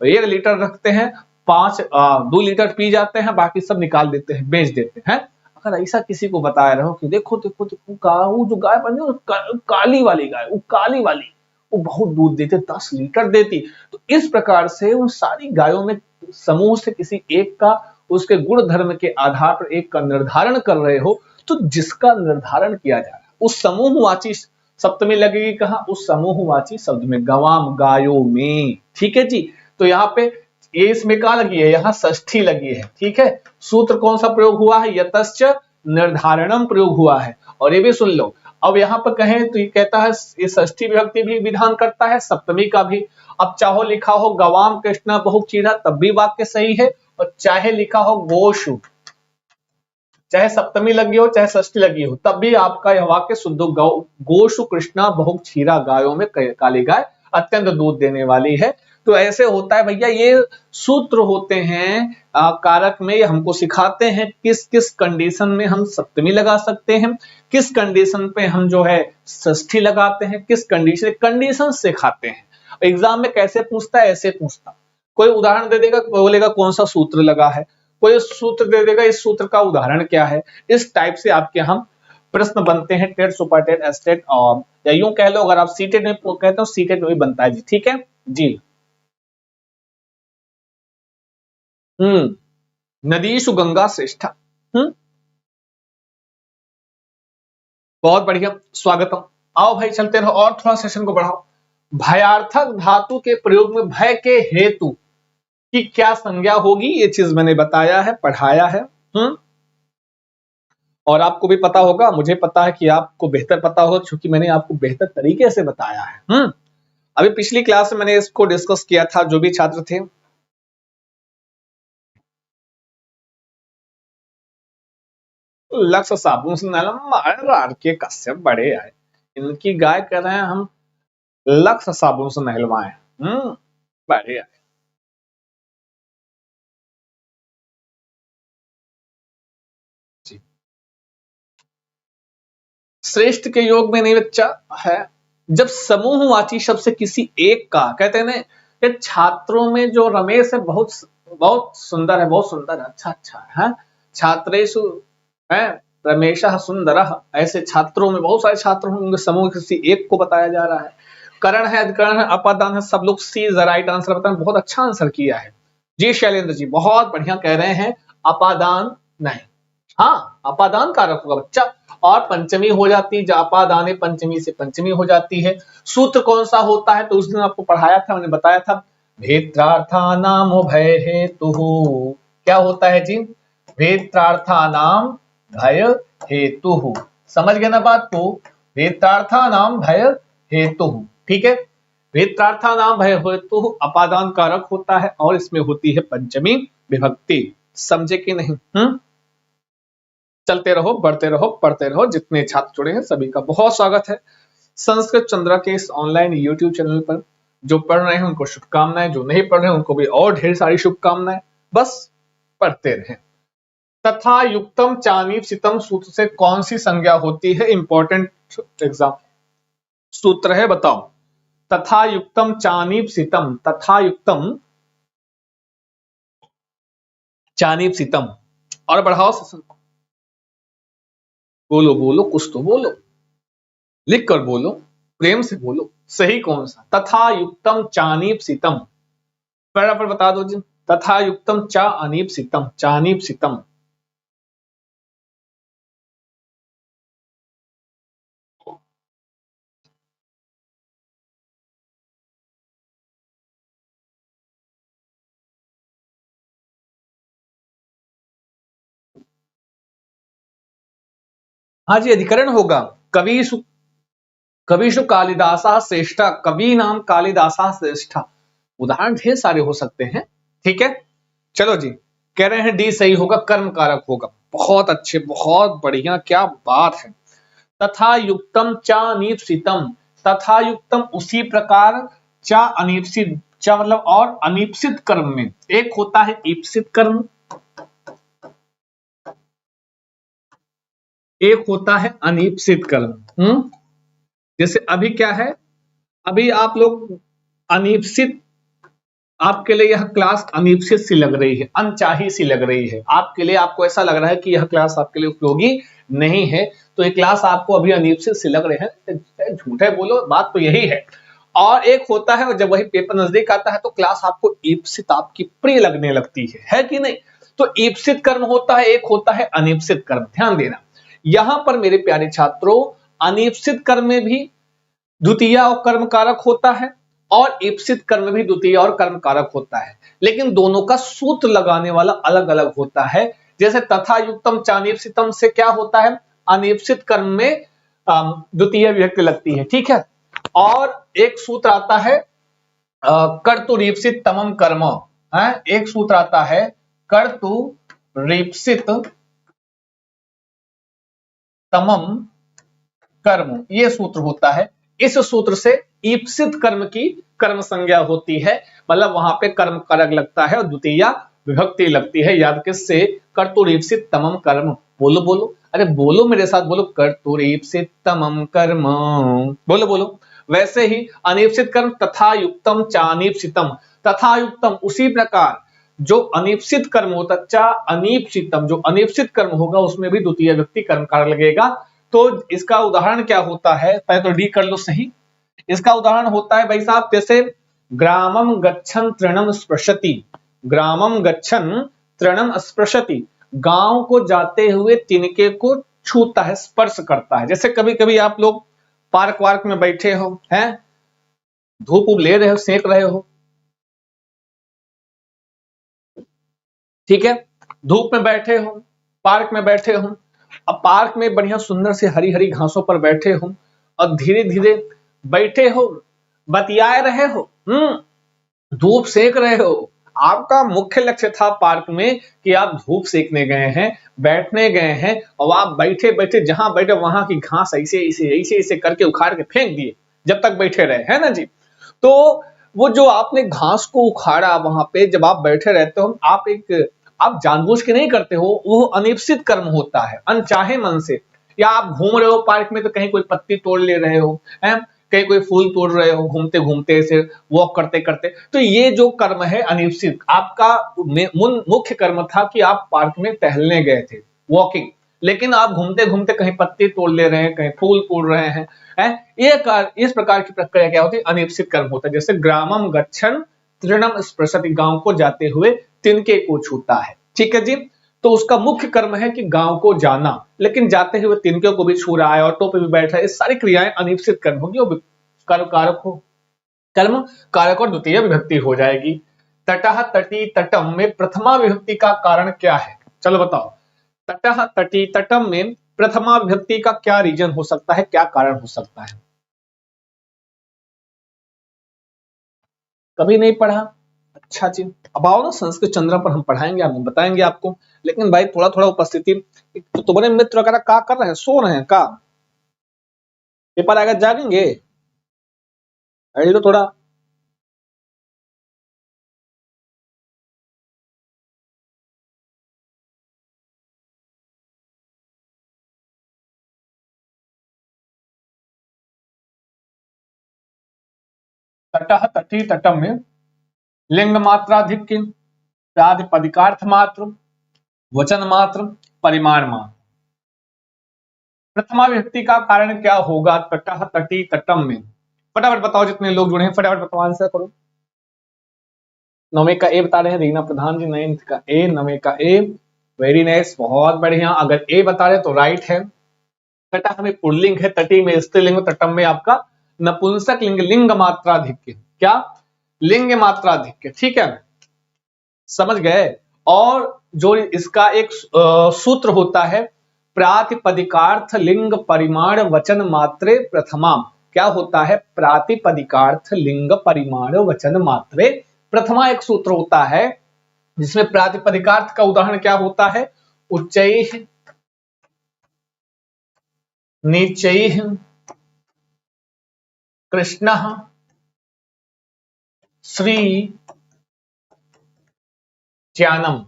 1 लीटर रखते हैं, 2 लीटर पी जाते हैं, बाकी सब निकाल देते हैं, बेच देते हैं। अगर ऐसा किसी को बताया रहो कि देखो देखो देखो वो जो गाय बनी वो काली वाली गाय, वो काली वाली, वो बहुत दूध देती, 10 लीटर देती, तो इस प्रकार से उन सारी गायों में समूह से किसी एक का, उसके गुण धर्म के आधार पर एक का निर्धारण कर रहे हो, तो जिसका निर्धारण किया जा रहा है उस समूहवाची सप्तमी लगेगी कहा, उस समूहवाची शब्द में, गवाम गायों में। ठीक है जी, तो यहाँ पे ये इसमें कहा लगी है, यहाँ षष्ठी लगी है। ठीक है, सूत्र कौन सा प्रयोग हुआ है, यतश्च निर्धारणम प्रयोग हुआ है। और ये भी सुन लो, अब यहाँ पर कहें तो ये कहता है ये षष्ठी विभक्ति भी विधान करता है, सप्तमी का भी। अब चाहो लिखा हो गवाम कृष्णा बहु क्षीरा, तब भी वाक्य सही है, और चाहे लिखा हो गोशु, चाहे सप्तमी लगी हो चाहे षष्ठी लगी हो, तब भी आपका यह वाक्य शुद्ध हो, गोशु कृष्णा बहु क्षीरा, गायों में काली गाय अत्यंत दूध देने वाली है। तो ऐसे होता है भैया, ये सूत्र होते हैं कारक में, ये हमको सिखाते हैं किस किस कंडीशन में हम सप्तमी लगा सकते हैं, किस कंडीशन पे हम जो है षष्ठी लगाते हैं, किस कंडीशन कंडीशन सिखाते हैं। एग्जाम में कैसे पूछता है, ऐसे पूछता, कोई उदाहरण दे देगा, बोलेगा कौन सा सूत्र लगा है, कोई सूत्र दे देगा, इस सूत्र का उदाहरण क्या है। इस टाइप से आपके हम प्रश्न बनते हैं, टेट सुपर टेट एस्टेट, और या यूं कह लो अगर आप सीटेट में कहते हो सीटेट में भी बनता है जी। ठीक है जी। नदीषु गंगा श्रेष्ठा। बहुत बढ़िया, स्वागतम। आओ भाई चलते रहो और थोड़ा सेशन को बढ़ाओ। भयार्थक धातु के प्रयोग में भय के हेतु की क्या संज्ञा होगी, ये चीज मैंने बताया है, पढ़ाया है। और आपको भी पता होगा, मुझे पता है कि आपको बेहतर पता होगा, क्योंकि मैंने आपको बेहतर तरीके से बताया है। अभी पिछली क्लास में मैंने इसको डिस्कस किया था, जो भी छात्र थे। लक्ष्य साबुन से नहलवा के कश्यप बड़े आए, इनकी गाय कर रहे हैं हम लक्ष्य साबुन से नहलवाएं। बड़े आए जी। श्रेष्ठ के योग में नहीं बच्चा है। जब समूहवाची शब्द से किसी एक का कहते हैं ना, ये छात्रों में जो रमेश है बहुत बहुत सुंदर है, बहुत सुंदर है, अच्छा है, छात्रेषु है रमेशः सुंदरः, ऐसे छात्रों में बहुत सारे छात्र होंगे, समूह किसी एक को बताया जा रहा है। करण है, अधिकरण है, अपादान है, सब लोग सी इज द राइट आंसर बताएं। बहुत अच्छा आंसर किया है जी शैलेंद्र जी, बहुत बढ़िया कह रहे हैं, अपादान नहीं, हाँ अपादान कारक होगा बच्चा, और पंचमी हो जाती है, जब अपादाने पंचमी से पंचमी हो जाती है। सूत्र कौन सा होता है, तो उस दिन आपको पढ़ाया था, मैंने बताया था, भेत्रार्थानाम भय हेतु, क्या होता है जी, भेत्रार्थानाम भय हेतु, समझ गए ना बात को, भेत्रार्थानाम भय हेतु, ठीक है, भेत्रार्थानाम भय हेतु अपादान कारक होता है, और इसमें होती है पंचमी विभक्ति, समझे कि नहीं? चलते रहो, बढ़ते रहो, पढ़ते रहो। जितने छात्र जुड़े हैं सभी का बहुत स्वागत है संस्कृत चंद्रा के इस ऑनलाइन यूट्यूब चैनल पर। जो पढ़ रहे हैं उनको शुभकामनाएं, जो नहीं पढ़ रहे हैं उनको भी और ढेर सारी शुभकामनाएं, बस पढ़ते रहें। तथा युक्तम चानीप सितम सूत्र से कौन सी संज्ञा होती है, इंपॉर्टेंट एग्जाम सूत्र है, बताओ। तथा युक्तम चानीप सितम, तथा युक्तम चानीप सितम, और बढ़ाओ सेशन को, बोलो बोलो, कुछ तो बोलो, लिख कर बोलो, प्रेम से बोलो, सही कौन सा, तथा युक्तम चानीप सितम, फटाफट बता दो जी, तथा युक्तम चा अनीप सितम, चानीप सितम, हाँ जी अधिकरण होगा, कविषु कविषु कालिदासा श्रेष्ठा, कवि नाम कालिदासा श्रेष्ठा, उदाहरण ढेर सारे हो सकते हैं, ठीक है। चलो जी, कह रहे हैं डी सही होगा, कर्म कारक होगा, बहुत अच्छे, बहुत बढ़िया, क्या बात है। तथा युक्तम चा अनीप्सितम, तथा युक्तम उसी प्रकार, चा अनीप्सित, चा मतलब और अनीप्सित कर्म में, एक होता है ईप्सित कर्म, एक होता है अनीप्सित कर्म। जैसे अभी क्या है, अभी आप लोग अनीप्सित, आपके लिए यह क्लास अनीप्सित सी लग रही है, अनचाही सी लग रही है आपके लिए, आपको ऐसा लग रहा है कि यह क्लास आपके लिए उपयोगी नहीं है, तो ये क्लास आपको अभी अनीप्सित सी लग रहे हैं, झूठे बोलो, बात तो यही है। और एक होता है जब वही पेपर नजदीक आता है तो क्लास आपको ईप्सित, आपकी प्रिय लगने लगती है कि नहीं। तो ईप्सित कर्म होता है, एक होता है अनीप्सित कर्म, ध्यान देना। यहां पर मेरे प्यारे छात्रों, अनीप्सित कर्म में भी द्वितीय और कर्म कारक होता है, और ईप्सित कर्म भी द्वितीय और कर्म कारक होता है, लेकिन दोनों का सूत्र लगाने वाला अलग अलग होता है। जैसे तथा युक्तम चानीप्सितम से क्या होता है, अनीप्सित कर्म में द्वितीय विभक्ति लगती है, ठीक है। और एक सूत्र आता है कर्तुरीप्सित तमम कर्म, एक सूत्र आता है कर्तुरीप्सित तमम कर्म, ये सूत्र होता है। इस सूत्र से ईप्सित कर्म की कर्म संज्ञा होती है, मतलब वहां पे कर्म कारक लगता है और द्वितीय विभक्ति लगती है, याद किससे, कर्तुरीप्सित तमम कर्म, बोलो बोलो, अरे बोलो मेरे साथ, बोलो कर्तुरीप्सित तमम कर्म, बोलो बोलो। वैसे ही अनीप्सित कर्म तथा युक्तम चानीप्सितम, तथा युक्तम उसी प्रकार, जो अनीप्सित कर्म होता चा अनीप्सितम, जो अनीप्सित कर्म होगा उसमें भी द्वितीय विभक्ति कर्म कारक लगेगा। तो इसका उदाहरण क्या होता है, पहले तो डी कर लो सही। इसका उदाहरण होता है भाई साहब, जैसे ग्रामम गच्छन तृणम स्पृशति, ग्रामम गच्छन तृणम स्पृशति, गांव को जाते हुए तिनके को छूता है, स्पर्श करता है। जैसे कभी कभी आप लोग पार्क वार्क में बैठे हो, हैं धूप ले रहे हो, सेक रहे हो, ठीक है, धूप में बैठे हो, पार्क में बैठे हो, अब पार्क में बढ़िया सुंदर से हरी हरी घासों पर बैठे हो और धीरे धीरे बैठे हो, बतिया रहे हो, धूप सेक रहे हो। आपका मुख्य लक्ष्य था पार्क में कि आप धूप सेकने गए हैं, बैठने गए हैं, और आप बैठे बैठे जहां बैठे वहां की घास ऐसे ऐसे ऐसे ऐसे करके उखाड़ के फेंक दिए जब तक बैठे रहे, है ना जी। तो वो जो आपने घास को उखाड़ा वहां पे, जब आप बैठे रहते हो, आप जानबूझ के नहीं करते हो, वो अनिश्चित कर्म होता है, अनचाहे मन से। या आप घूम रहे हो पार्क में तो कहीं कोई पत्ती तोड़ ले रहे हो, हैं, कहीं कोई फूल तोड़ रहे हो घूमते घूमते ऐसे वॉक करते करते, तो ये जो कर्म है अनिश्चित। आपका मुख्य कर्म था कि आप पार्क में टहलने गए थे, वॉकिंग, लेकिन आप घूमते घूमते कहीं पत्ती तोड़ ले रहे हैं, कहीं फूल तोड़ रहे हैं, ये इस प्रकार की प्रक्रिया क्या होती है, अनिश्चित कर्म होता है। जैसे ग्रामम गच्छन् तृणम स्पृशति, गांव को जाते हुए तिनके को छूता है, ठीक है जी। तो उसका मुख्य कर्म है कि गांव को जाना, लेकिन जाते हुए तिनके को भी छू रहा है, ऑटो पे भी बैठ रहा है, ये सारी क्रियाएं अनिश्चित कर्म होगी, और कर्म कारक हो, कर्म कारक और द्वितीय विभक्ति हो जाएगी। तटः तटी तटम में प्रथमा विभक्ति का कारण क्या है, चलो बताओ। तटः तटी तटम में प्रथमा विभक्ति का क्या रीजन हो सकता है, क्या कारण हो सकता है? कभी नहीं पढ़ा? अच्छा जी, अब आओ ना संस्कृत चंद्र पर हम पढ़ाएंगे, हम बताएंगे आपको, लेकिन भाई थोड़ा थोड़ा उपस्थिति। तो तुम्हारे मित्र वगैरह क्या कर रहे हैं, सो रहे हैं का? पेपर आएगा जागेंगे? अरे लो थोड़ा। तटः तटी तटम में लिंग मात्राधिक, प्रातिपदिकार्थ मात्र, वचन मात्र, परिमाण मात्र। प्रथमा विभक्ति का कारण क्या होगा तटः तटी तटम में? फटाफट बताओ, जितने लोग जुड़े हैं फटाफट बताओ, आंसर करो। नौवे का ए बता रहे हैं रीना प्रधान जी, 9th का ए, 9वें का ए, वेरी नाइस, बहुत बढ़िया। अगर ए बता रहे तो राइट है। तटः में पुल्लिंग है, तटी में स्त्रीलिंग, तटम में आपका नपुंसक लिंग, लिंग मात्राधिक्य, क्या? लिंग मात्राधिक्य, ठीक है, समझ गए। और जो इसका एक सूत्र होता है, प्रातिपदिकार्थ लिंग परिमाण वचन मात्रे प्रथमा, क्या होता है? प्रातिपदिकार्थ लिंग परिमाण वचन मात्रे प्रथमा एक सूत्र होता है, जिसमें प्रातिपदिकार्थ का उदाहरण क्या होता है? उच्चैः, नीचैः, कृष्णः, श्री, ज्ञानम।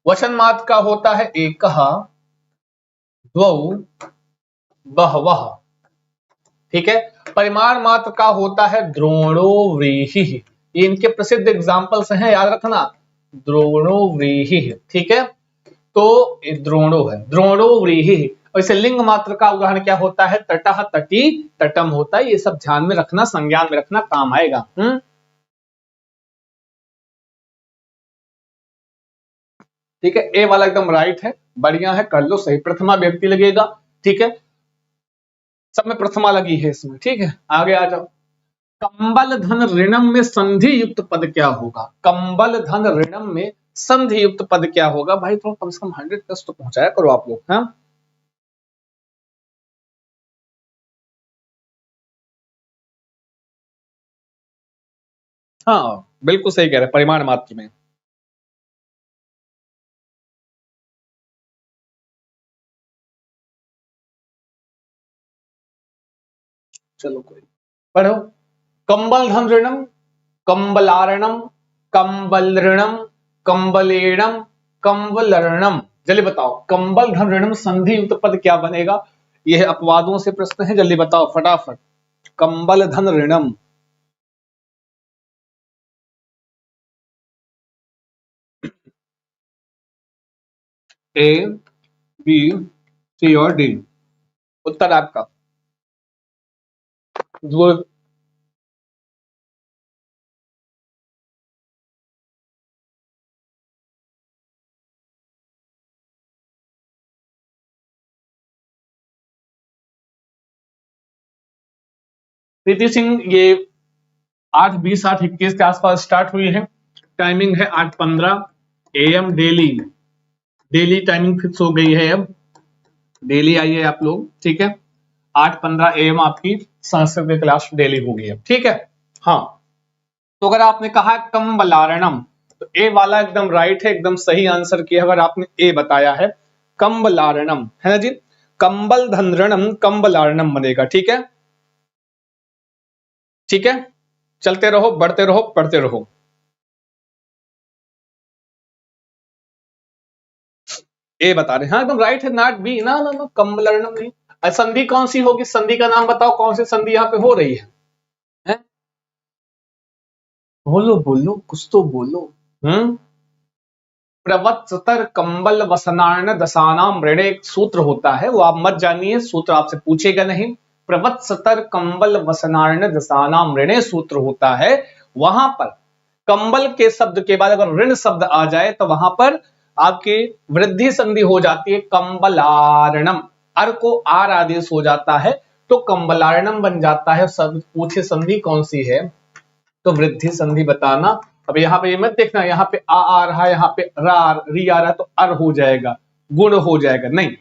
वचन मात्र का होता है एकः, द्वौ, बहवः, ठीक है। परिमाण मात्र का होता है द्रोणो व्रीहि, ये इनके प्रसिद्ध एग्जाम्पल्स हैं, याद रखना, द्रोणो व्रीहि, ठीक है। तो द्रोणो है, द्रोणो व्रीहि। और इसे लिंग मात्र का उदाहरण क्या होता है? तटः तटी तटम होता है, ये सब ध्यान में रखना, संज्ञान में रखना, काम आएगा। ठीक है, ए वाला एकदम राइट है, बढ़िया है, कर लो सही, प्रथमा व्यक्ति लगेगा, ठीक है, सब में प्रथमा लगी है इसमें, ठीक है। आगे आ जाओ। कंबल धन ऋणम में संधि युक्त पद क्या होगा? कंबल धन ऋणम में संधि युक्त पद क्या होगा? भाई थोड़ा कम से कम 100+ तो पहुंचाया करो आप लोग, हाँ। हाँ बिल्कुल सही कह रहे हैं, परिमाण मात्र में। चलो कोई, पढ़ो। कंबल धन ऋणम, कंबलारणम, कंबल ऋणम, कंबलेणम, कंबलर्णम। जल्दी बताओ, कंबल धन ऋणम संधि युक्त पद क्या बनेगा? यह अपवादों से प्रश्न है, जल्दी बताओ फटाफट। कंबल धन ऋणम, ए, बी, सी और डी। उत्तर आपका जो प्रीति सिंह, ये 8:20 8:21 के आसपास स्टार्ट हुई है। टाइमिंग है 8:15 AM daily, daily timing fix हो गई है अब, डेली आइए आप लोग, ठीक है। 8:15 AM आपकी संस्कृत की क्लास डेली होगी अब, ठीक है। हाँ, तो अगर आपने कहा कम्बलारणम, तो ए वाला एकदम राइट है, एकदम सही आंसर किया अगर आपने ए बताया है, कम्बलारणम, है ना जी। कंबल धनरणम कम्बलारणम बनेगा, ठीक है, ठीक है। चलते रहो, बढ़ते रहो, पढ़ते रहो। ए बता रहे हैं, हाँ एकदम राइट है, नॉट बी, ना ना ना, कम्बलर्णम नहीं। संधि कौन सी होगी? संधि का नाम बताओ, कौन सी संधि यहाँ पे हो रही है? बोलो बोलो, कुछ तो बोलो। प्रवत्सतर कंबल वसनार्ण दशानाम ऋण, एक सूत्र होता है, वो आप मत जानिए, सूत्र आपसे पूछेगा नहीं। प्रवत्सतर कंबल वसनार्ण दशानाम ऋणे सूत्र होता है। वहां पर कंबल के शब्द के बाद अगर ऋण शब्द आ जाए तो वहां पर आपकी वृद्धि संधि हो जाती है, कंबलार्णम। अर को आर आदेश हो जाता है तो कंबलार्णम बन जाता है। शब्द पूछे संधि कौन सी है तो वृद्धि संधि बताना। अब यहाँ पे ये मत देखना, यहाँ पे आ रहा है, यहाँ पे री आ रहा है तो अर हो जाएगा, गुण हो जाएगा, नहीं।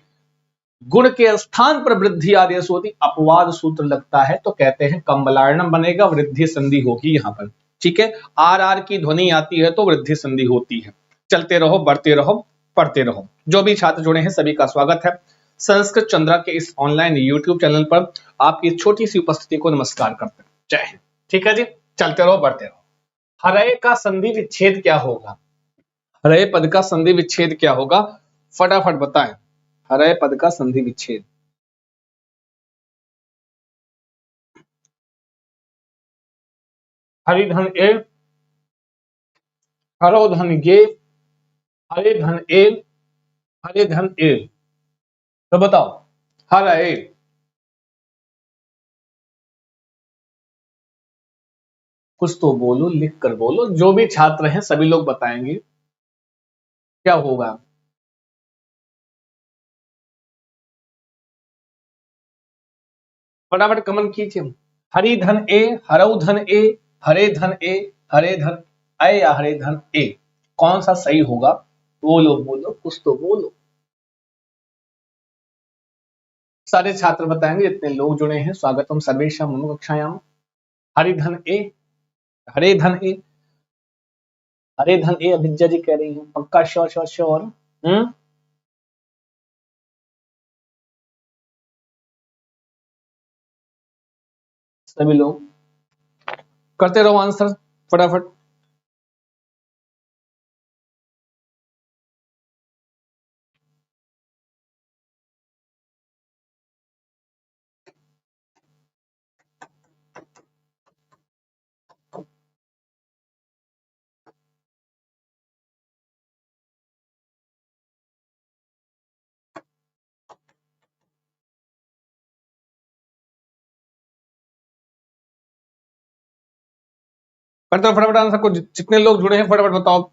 गुण के स्थान पर वृद्धि आदेश होती, अपवाद सूत्र लगता है तो कहते हैं कंबलार्णम बनेगा, वृद्धि संधि होगी यहाँ पर। ठीक है, आर की ध्वनि आती है तो वृद्धि संधि होती है। चलते रहो, बढ़ते रहो, पढ़ते रहो। जो भी छात्र जुड़े हैं सभी का स्वागत है संस्कृत चंद्रा के इस ऑनलाइन यूट्यूब चैनल पर। आपकी छोटी सी उपस्थिति को नमस्कार करते हैं। जय हिंद। ठीक है जी, चलते रहो, बढ़ते रहो। हरय का संधि विच्छेद क्या होगा? हरय पद का संधि विच्छेद क्या होगा? फटाफट बताएं। हरय पद का संधि विच्छेद। हरि धन ए, हरो धन ये, हरे धन ए, हरे धन ए। तो बताओ हरय। कुछ तो बोलो, लिख कर बोलो। जो भी छात्र हैं सभी लोग बताएंगे क्या होगा। फटाफट कमेंट कीजिए। हरि धन ए, हरऊ धन ए, हरे धन ए, हरे धन ए या हरे धन ए, कौन सा सही होगा? बोलो बोलो, कुछ तो बोलो। सारे छात्र बताएंगे जितने लोग जुड़े हैं। स्वागतम सर्वेशम मम कक्षायाम। हरि धन ए, हरे धन ए, हरे धन ए। अभिज्ञा जी कह रही हूँ पक्का, श्योर श्योर श्योर। सभी लोग करते रहो आंसर फटाफट। करते रहो फटाफट आंसर को, जितने लोग जुड़े हैं फटाफट बताओ।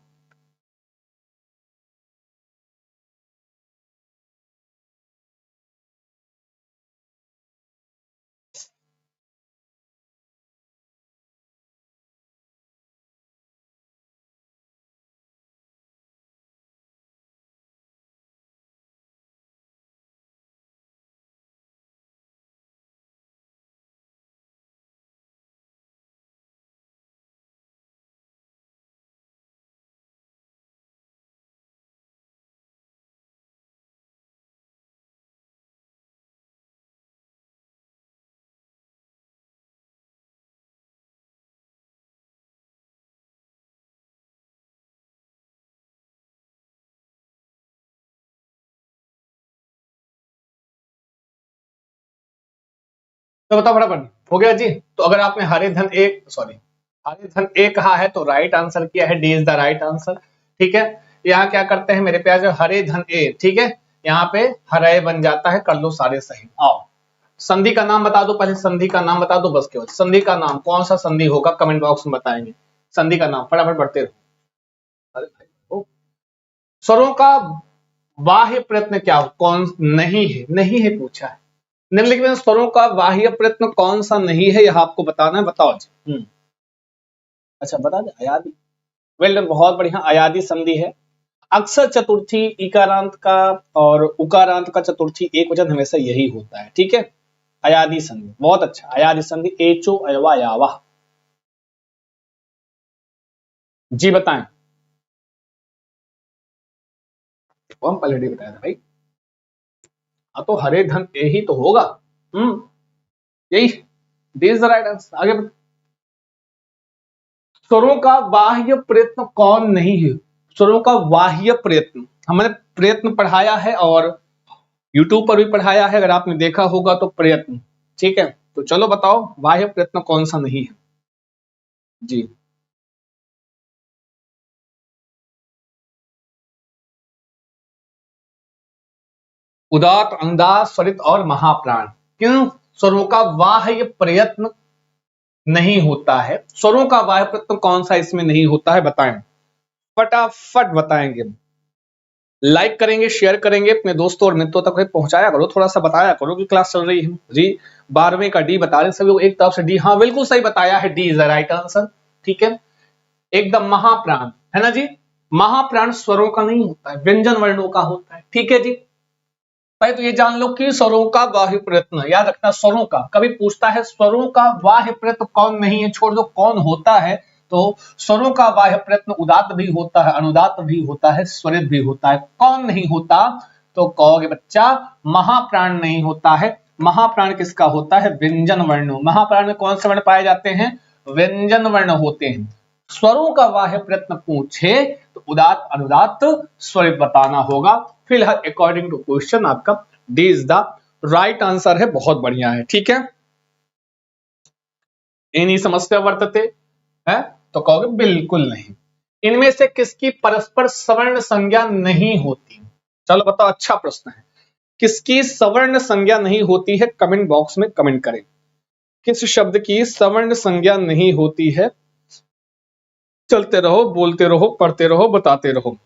तो बताओ फटाफट, हो गया जी? तो अगर आपने हरे धन एक, सॉरी, हरे धन ए कहा है तो राइट आंसर किया है, D is the right answer. ठीक है, यहाँ क्या करते हैं मेरे प्यार, हरे धन ए, ठीक है, यहाँ पे हरे बन जाता है। कर लो सारे सही। आओ संधि का नाम बता दो, पहले संधि का नाम बता दो बस। केवल संधि का नाम, कौन सा संधि होगा कमेंट बॉक्स में बताएंगे। संधि का नाम फटाफट बढ़ते रहो। अरे भाई, स्वरों का बाह्य प्रयत्न क्या कौन नहीं है? नहीं है पूछा है। निम्नलिखित में स्वरों का बाह्य प्रयत्न कौन सा नहीं है, यह आपको बताना है। बताओ जी। अच्छा बता दे, अयादी। वेल डन, बहुत बढ़िया। अयादी संधि है। अक्सर चतुर्थी इकारांत का और उकारांत का चतुर्थी एक वचन हमेशा यही होता है। ठीक है, अयादी संधि, बहुत अच्छा। अयादी संधि एचो अयवा यावा। जी बताएं। वो हम पहले बताया था भाई। हाँ तो हरे धन ए ही तो होगा। यही, दिस द राइट आंसर। आगे स्वरों का बाह्य प्रयत्न कौन नहीं है? स्वरों का बाह्य प्रयत्न, हमने प्रयत्न पढ़ाया है और यूट्यूब पर भी पढ़ाया है, अगर आपने देखा होगा तो प्रयत्न। ठीक है, तो चलो बताओ बाह्य प्रयत्न कौन सा नहीं है जी। उदात्त, अनुदात, स्वरित और महाप्राण, किन स्वरों का बाह्य प्रयत्न नहीं होता है? स्वरों का बाह्य प्रयत्न कौन सा इसमें नहीं होता है, बताएं, फटाफट बताएंगे। लाइक करेंगे, शेयर करेंगे, अपने दोस्तों और मित्रों तक पहुंचाया करो, थोड़ा सा बताया करो कि क्लास चल रही है जी। 12वें का डी बता रहे हैं सभी लोग एक तरफ से, डी, हाँ बिल्कुल सही बताया है, D is the right answer. ठीक है, एकदम महाप्राण है ना जी। महाप्राण स्वरों का नहीं होता है, व्यंजन वर्णों का होता है। ठीक है जी, पहले तो ये जान लो कि स्वरों का बाह्य प्रयत्न, याद रखना स्वरों का, कभी पूछता है स्वरों का बाह्य प्रयत्न कौन नहीं है, छोड़ दो कौन होता है, तो स्वरों का बाह्य प्रयत्न उदात्त भी होता है, अनुदात्त भी होता है, स्वरित भी होता है। कौन नहीं होता? तो कहोगे बच्चा महाप्राण नहीं होता है। महाप्राण किसका होता है? व्यंजन वर्णों। महाप्राण में कौन से वर्ण पाए जाते हैं? व्यंजन वर्ण होते हैं। स्वरों का बाह्य प्रयत्न पूछे तो उदात्त, अनुदात्त, स्वरित बताना होगा। फिलहाल अकॉर्डिंग टू क्वेश्चन आपका D is the right answer है, बहुत बढ़िया है। ठीक है, इन्हीं समस्या वर्तते है, तो कहोगे बिल्कुल नहीं। इनमें से किसकी परस्पर सवर्ण संज्ञा नहीं होती? चलो बताओ, अच्छा प्रश्न है। किसकी सवर्ण संज्ञा नहीं होती है? कमेंट बॉक्स में कमेंट करें, किस शब्द की सवर्ण संज्ञा नहीं होती है? चलते रहो, बोलते रहो, पढ़ते रहो, बताते रहो।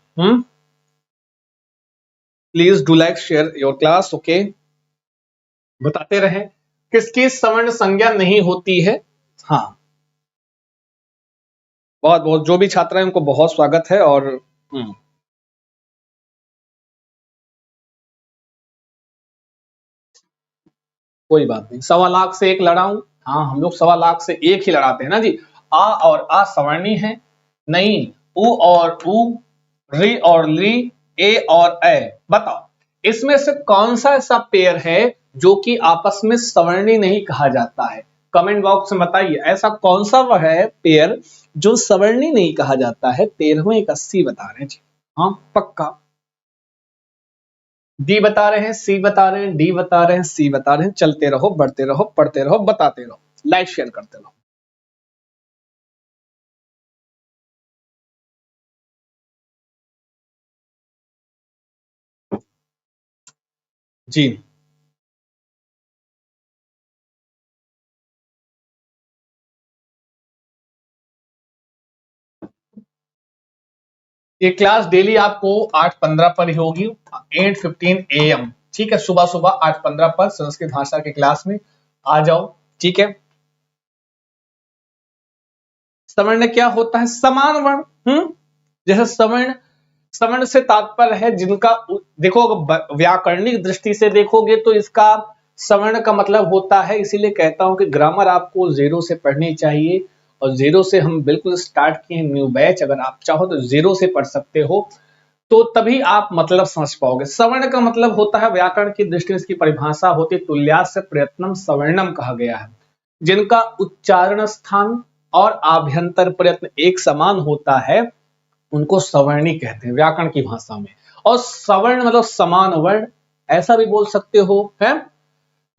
Please do like share your class, okay. बताते रहें किसकी सवर्ण संज्ञा नहीं होती है। हाँ, बहुत बहुत जो भी छात्र हैं उनको बहुत स्वागत है। और कोई बात नहीं, 1.25 लाख से एक लड़ाऊं, हाँ हम लोग 1.25 लाख से एक ही लड़ाते हैं ना जी। आ और आ सवर्णी है नहीं, उ और उ, री और ली, ए और ए। बताओ इसमें से कौन सा ऐसा पेयर है जो कि आपस में सवर्णी नहीं कहा जाता है? कमेंट बॉक्स में बताइए, ऐसा कौन सा वह है पेयर जो सवर्णी नहीं कहा जाता है? 1380 बता रहे हैं जी, हाँ पक्का। डी बता रहे हैं, सी बता रहे हैं, डी बता रहे हैं, सी बता रहे हैं। चलते रहो, बढ़ते रहो, पढ़ते रहो, बताते रहो, लाइक शेयर करते रहो। जी, ये क्लास डेली आपको 8:15 पर ही होगी, 8:15 AM। ठीक है, सुबह सुबह 8:15 पर संस्कृत भाषा की क्लास में आ जाओ। ठीक है, सवर्ण क्या होता है? समान वर्ण। जैसे सवर्ण, सवर्ण से तात्पर्य है जिनका, देखो अगर व्याकरणिक दृष्टि से देखोगे तो इसका सवर्ण का मतलब होता है, इसीलिए कहता हूं कि ग्रामर आपको जीरो से पढ़नी चाहिए। और जीरो से हम बिल्कुल स्टार्ट किए न्यू बैच, अगर आप चाहो तो जीरो से पढ़ सकते हो, तो तभी आप मतलब समझ पाओगे। सवर्ण का मतलब होता है, व्याकरण की दृष्टि से इसकी परिभाषा होती है, तुल्यास्य प्रयत्नम सवर्णम कहा गया है। जिनका उच्चारण स्थान और आभ्यंतर प्रयत्न एक समान होता है उनको सवर्णी कहते हैं व्याकरण की भाषा में। और सवर्ण मतलब समान वर्ण, ऐसा भी बोल सकते हो, है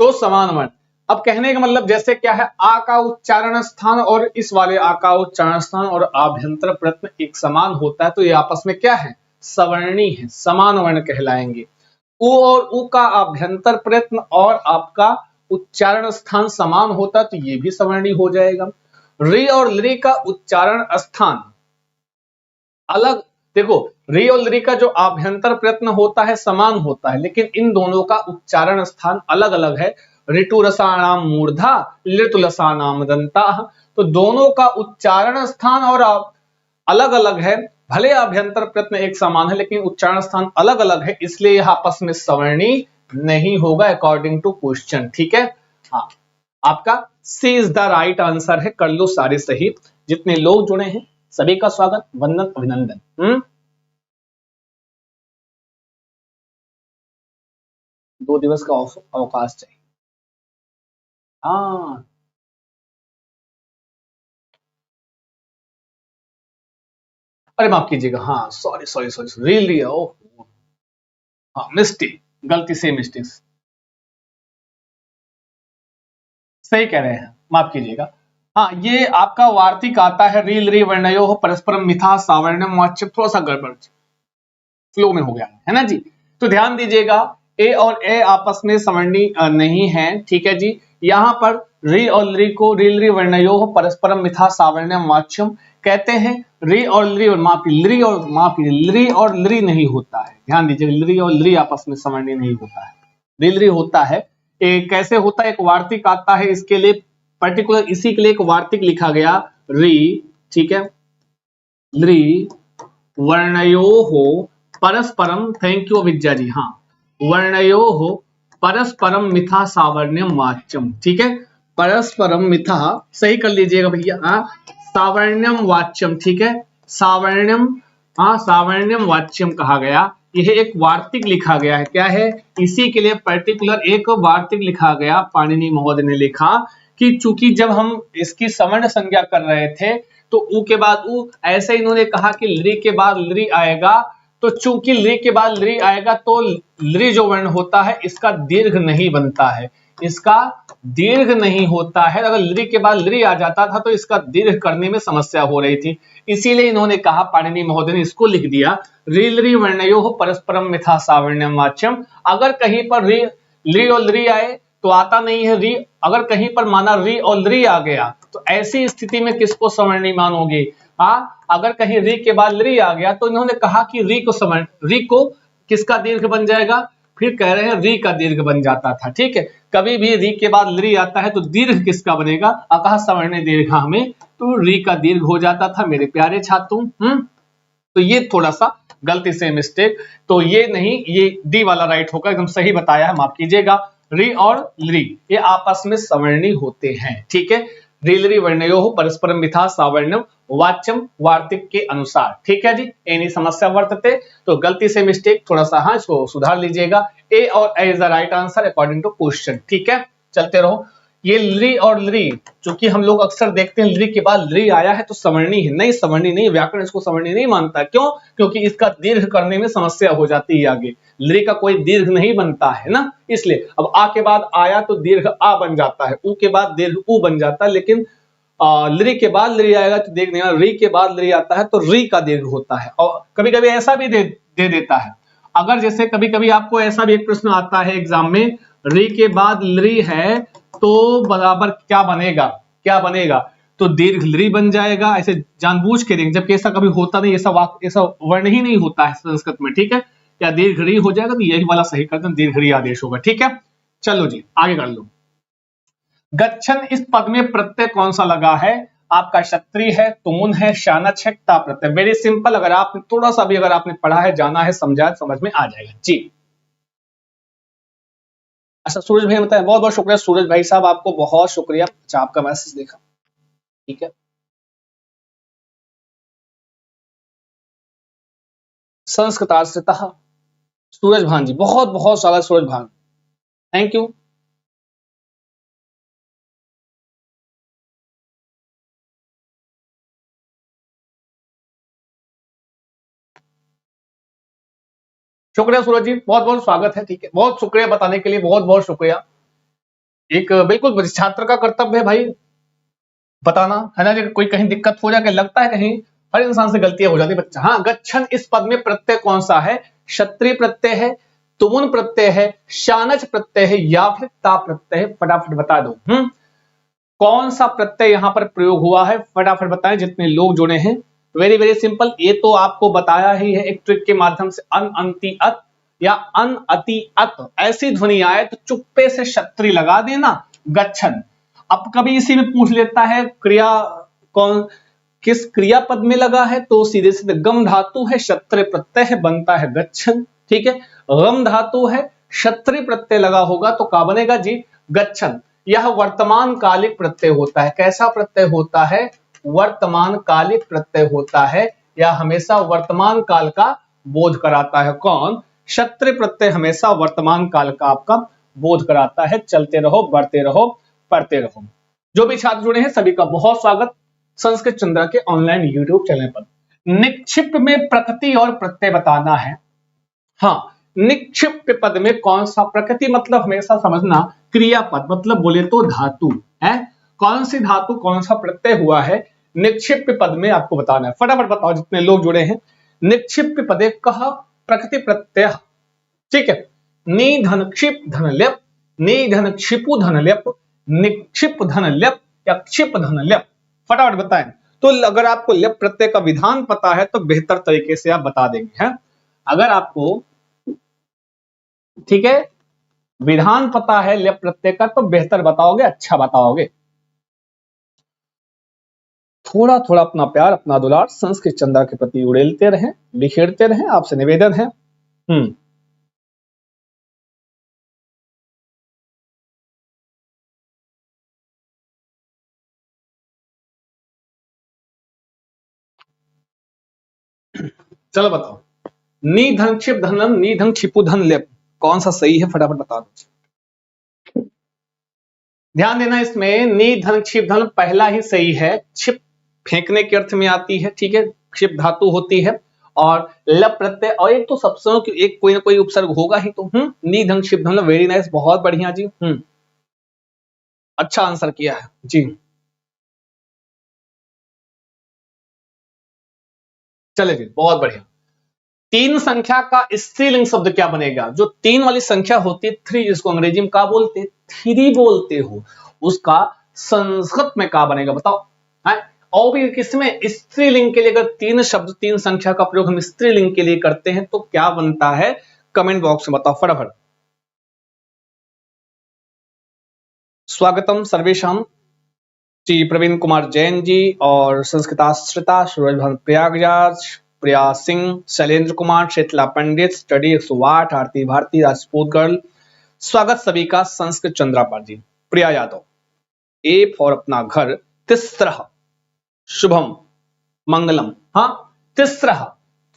तो समान वर्ण। अब कहने का मतलब जैसे क्या है, आ का उच्चारण स्थान और इस वाले आ का उच्चारण स्थान और आभ्यंतर प्रयत्न एक समान होता है, तो ये आपस में क्या है? सवर्णी है, समान वर्ण कहलाएंगे। उ और उ का आभ्यंतर प्रयत्न और आपका उच्चारण स्थान समान होता है तो ये भी सवर्णी हो जाएगा। री और लरी का उच्चारण स्थान अलग, देखो री और लरी का जो आभ्यंतर प्रयत्न होता है समान होता है, लेकिन इन दोनों का उच्चारण स्थान अलग अलग है। ऋतु रसाणाम मूर्धा, लृतु लसानाम दंता। तो दोनों का उच्चारण स्थान और अलग अलग है। भले आभ्यंतर प्रयत्न एक समान है लेकिन उच्चारण स्थान अलग अलग है, इसलिए यह आपस में सवर्णी नहीं होगा अकॉर्डिंग टू क्वेश्चन। ठीक है, हाँ आपका सी इज द राइट आंसर है। कर लो सारे सही। जितने लोग जुड़े हैं सभी का स्वागत, वंदन, अभिनंदन। 2 दिवस का अवकाश चाहिए। हाँ, अरे माफ कीजिएगा, हाँ सॉरी सॉरी सॉरी, रियली, ओ हाँ मिस्टेक, गलती से मिस्टेक्स, सही कह रहे हैं, माफ कीजिएगा। हाँ, ये आपका वार्तिक आता है रील री वर्णयो परस्परम मिथा सावर्णम वाच्य, थोड़ा सा गड़बड़ फ्लो में हो गया है ना जी। तो ध्यान दीजिएगा, ए और ए आपस में सवर्णी नहीं है, ठीक है जी। यहाँ पर री और ली को रील री वर्णयो परस्परम मिथा सावर्णम वाच्यम कहते हैं। री और ली और लरी और लरी नहीं होता है, ध्यान दीजिए, लरी और लरी आपस में सवर्णी नहीं होता है, रील री होता है। कैसे होता है, एक वार्तिक आता है, इसके लिए पर्टिकुलर इसी के लिए एक वार्तिक लिखा गया री, ठीक है, लरी वर्णयोः परस्परम, थैंक यू विद्या जी, हाँ, वर्णयोः परस्परम मिथा सावर्ण्यम वाच्यम, ठीक है, परस्परम मिथा, सही कर लीजिएगा भैया, सावर्ण्यम वाच्यम, ठीक है, सावर्ण्यम, सावर्ण्यम वाच्यम कहा गया। यह एक वार्तिक लिखा गया है, क्या है, इसी के लिए पर्टिकुलर एक वार्तिक लिखा गया, पाणिनि महोदय ने लिखा कि चूंकि जब हम इसकी सवर्ण संज्ञा कर रहे थे तो उ के बाद उ, ऐसे इन्होंने कहा कि लरी के बाद लरी आएगा, तो चूंकि लरी के बाद लरी आएगा तो लरी जो वर्ण होता है इसका दीर्घ नहीं बनता है, इसका दीर्घ नहीं होता है। अगर लरी के बाद लरी आ जाता था तो इसका दीर्घ करने में समस्या हो रही थी, इसीलिए इन्होंने कहा, पाणिनि महोदय ने इसको लिख दिया रीलरी वर्णयोः परस्परम मिथा सावर्ण्यम वाच्यम। अगर कहीं पर री और लरी आए तो आता नहीं है री, अगर कहीं पर माना री और लरी आ गया तो ऐसी स्थिति में किसको सवर्णी मानोगे, अगर कहीं री के बाद लरी आ गया तो इन्होंने कहा कि री को किसका दीर्घ बन जाएगा, फिर कह रहे हैं री का दीर्घ बन जाता था, ठीक है। कभी भी री के बाद लरी आता है तो दीर्घ किसका बनेगा, अकहा सवर्ण दीर्घ में, तो री का दीर्घ हो जाता था मेरे प्यारे छात्रों। तो ये थोड़ा सा गलती से मिस्टेक, तो ये नहीं, ये डी वाला राइट होगा, एकदम सही बताया है, माफ कीजिएगा। री और लरी ये आपस में सवर्णी होते हैं, ठीक है, रीलरी वर्णयोः परस्परम मिथा सावर्णम वाच्यम वार्तिक के अनुसार, ठीक है जी। एनी समस्या वर्तते, तो गलती से मिस्टेक थोड़ा सा, हाँ, इसको सुधार लीजिएगा। ए और A is the right answer according to question, ठीक है, चलते रहो। ये लरी और लरी, चूंकि हम लोग अक्सर देखते हैं लरी के बाद लरी आया है तो सवर्णी है, नहीं सवर्णी नहीं, व्याकरण इसको सवर्णी नहीं मानता, क्यों, क्योंकि इसका दीर्घ करने में समस्या हो जाती है आगे, लरी का कोई दीर्घ नहीं बनता है ना, इसलिए। अब आ के बाद आया तो दीर्घ आ बन जाता है, ऊ के बाद दीर्घ ऊ बन जाता है, लेकिन लरी के बाद लरी आएगा तो देखने, री के बाद लरी आता है तो री का दीर्घ होता है। और कभी कभी ऐसा भी दे देता है, अगर जैसे कभी कभी आपको ऐसा भी एक प्रश्न आता है एग्जाम में, री के बाद लरी है तो बराबर क्या बनेगा, तो दीर्घ लरी बन जाएगा, ऐसे जानबूझ के देंगे, जबकि ऐसा कभी होता नहीं, ऐसा वर्ण ही नहीं होता है संस्कृत में, ठीक है। क्या दीर्घ री हो जाएगा, तो यही वाला सही करते हैं, दीर्घ री आदेश होगा, ठीक है। चलो जी आगे कर लो। गच्छन इस पद में प्रत्यय कौन सा लगा है, आपका क्षत्रिय है, तुमुन है, शानच है, ता प्रत्यय, वेरी सिंपल। अगर आपने थोड़ा सा भी अगर आपने पढ़ा है, जाना है, समझा है, समझ में आ जाएगा जी। अच्छा सूरज भाई बताएं, बहुत बहुत शुक्रिया सूरज भाई साहब, आपको बहुत शुक्रिया। अच्छा आपका मैसेज देखा, ठीक है। संस्कृताश्रितः सूरज भान जी, बहुत बहुत सारा सूरज भान, थैंक यू। शुक्रिया सूरज जी, बहुत बहुत स्वागत है, ठीक है, बहुत शुक्रिया बताने के लिए, बहुत बहुत शुक्रिया। एक बिल्कुल छात्र का कर्तव्य है भाई बताना, है ना, कोई कहीं दिक्कत हो जाए, लगता है कहीं हर इंसान से गलतियां हो जाती है बच्चा। हाँ, गच्छन इस पद में प्रत्यय कौन सा है, क्षत्रिय प्रत्यय है, तुमुन प्रत्यय है, शानच प्रत्यय है, या फिर ता प्रत्यय है, फटाफट बता दो। कौन सा प्रत्यय यहां पर प्रयोग हुआ है, फटाफट बताएं जितने लोग जुड़े हैं। वेरी वेरी सिंपल, ये तो आपको बताया ही है एक ट्रिक के माध्यम से, अन अंति अत या अन अति अत, ऐसी ध्वनि आए तो चुप्पे से क्षत्रिय लगा देना, गच्छन। अब कभी इसी में पूछ लेता है क्रिया कौन किस क्रियापद में लगा है, तो सीधे सीधे गम धातु है, क्षत्रिय प्रत्यय है, बनता है गच्छन, ठीक है। गम धातु है, क्षत्रिय प्रत्यय लगा होगा तो क्या बनेगा जी, गच्छन। यह वर्तमान कालिक प्रत्यय होता है, कैसा प्रत्यय होता है, वर्तमान कालिक प्रत्यय होता है, या हमेशा वर्तमान काल का बोध कराता है। कौन, क्षत्रिय प्रत्यय हमेशा वर्तमान काल का आपका बोध कराता है। चलते रहो, बढ़ते रहो, पढ़ते रहो। जो भी छात्र जुड़े हैं सभी का बहुत स्वागत संस्कृत चंद्रा के ऑनलाइन यूट्यूब चैनल पर। निक्षिप में प्रकृति और प्रत्यय बताना है। हाँ, निक्षिप्त पद में कौन सा, प्रकृति मतलब हमेशा समझना क्रियापद मतलब बोले तो धातु है, कौन सी धातु कौन सा प्रत्यय हुआ है निक्षिप्त पद में आपको बताना है। फटाफट बताओ जितने लोग जुड़े हैं। निक्षिप्त पदे कह प्रकृति प्रत्यय, ठीक है। नी धन क्षिप धन ल्यप, नी धन क्षिपु धन ल्यप, निक्षिप धन ल्यप या क्षिप धन ल्यप, फटाफट बताएं। तो अगर आपको ल्यप प्रत्यय का विधान पता है तो बेहतर तरीके से आप बता देंगे हैं। अगर आपको, ठीक है, विधान पता है ल्यप प्रत्यय का तो बेहतर बताओगे, अच्छा बताओगे। थोड़ा थोड़ा अपना प्यार अपना दुलार संस्कृत चंद्रा के प्रति उड़ेलते रहें, बिखेरते रहें, आपसे निवेदन है। चलो बताओ, नी धन क्षिप धनम, नी धन क्षिपु धन लेप, कौन सा सही है फटाफट बता दो। ध्यान देना इसमें, नी धन क्षिप धन पहला ही सही है, क्षिप फेंकने के अर्थ में आती है, ठीक है, क्षिप धातु होती है, और लप प्रत्यय, और एक तो सबसे एक कोई ना कोई उपसर्ग होगा ही तो। नी धन क्षिप धन, वेरी नाइस, बहुत बढ़िया जी। अच्छा आंसर किया है जी। चले जी, बहुत बढ़िया। तीन संख्या का स्त्रीलिंग शब्द क्या बनेगा? जो तीन वाली संख्या होती है, थ्री, जिसको अंग्रेजी में क्या बोलते हैं? थ्री बोलते हो, उसका संस्कृत में क्या बनेगा बताओ? है? और भी किसमें? स्त्रीलिंग के लिए अगर तीन शब्द तीन संख्या का प्रयोग हम स्त्रीलिंग के लिए करते हैं तो क्या बनता है? कमेंट बॉक्स में बताओ फटाफट। स्वागतम सर्वेशम जी, प्रवीण कुमार जैन जी, और संस्कृताश्रिता सूरज भान प्रयागराज, प्रिया सिंह, शैलेंद्र कुमार, शीतला पंडित, स्टडी 108, आरती भारती, राजपूत गर्ल, स्वागत सभी का संस्कृत चंद्रा पर जी। प्रिया यादव, ए फॉर अपना घर, तिस्रः शुभम मंगलम, हाँ तिस्रः,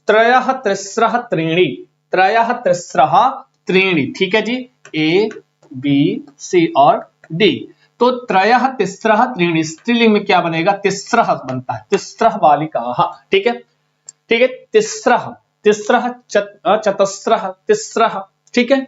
त्रयः तिस्रः त्रीणि, त्रयः तिस्रः त्रीणि, ठीक है जी, ए बी सी और डी। तो त्रयः तिस्रः त्रीणि स्त्रीलिंग में क्या बनेगा? तिस्रः बनता है, तिस्रः बालिकाः, ठीक है, ठीक है, तिस्रः, तिस्रः चतस्रः, तिस्रः, ठीक है,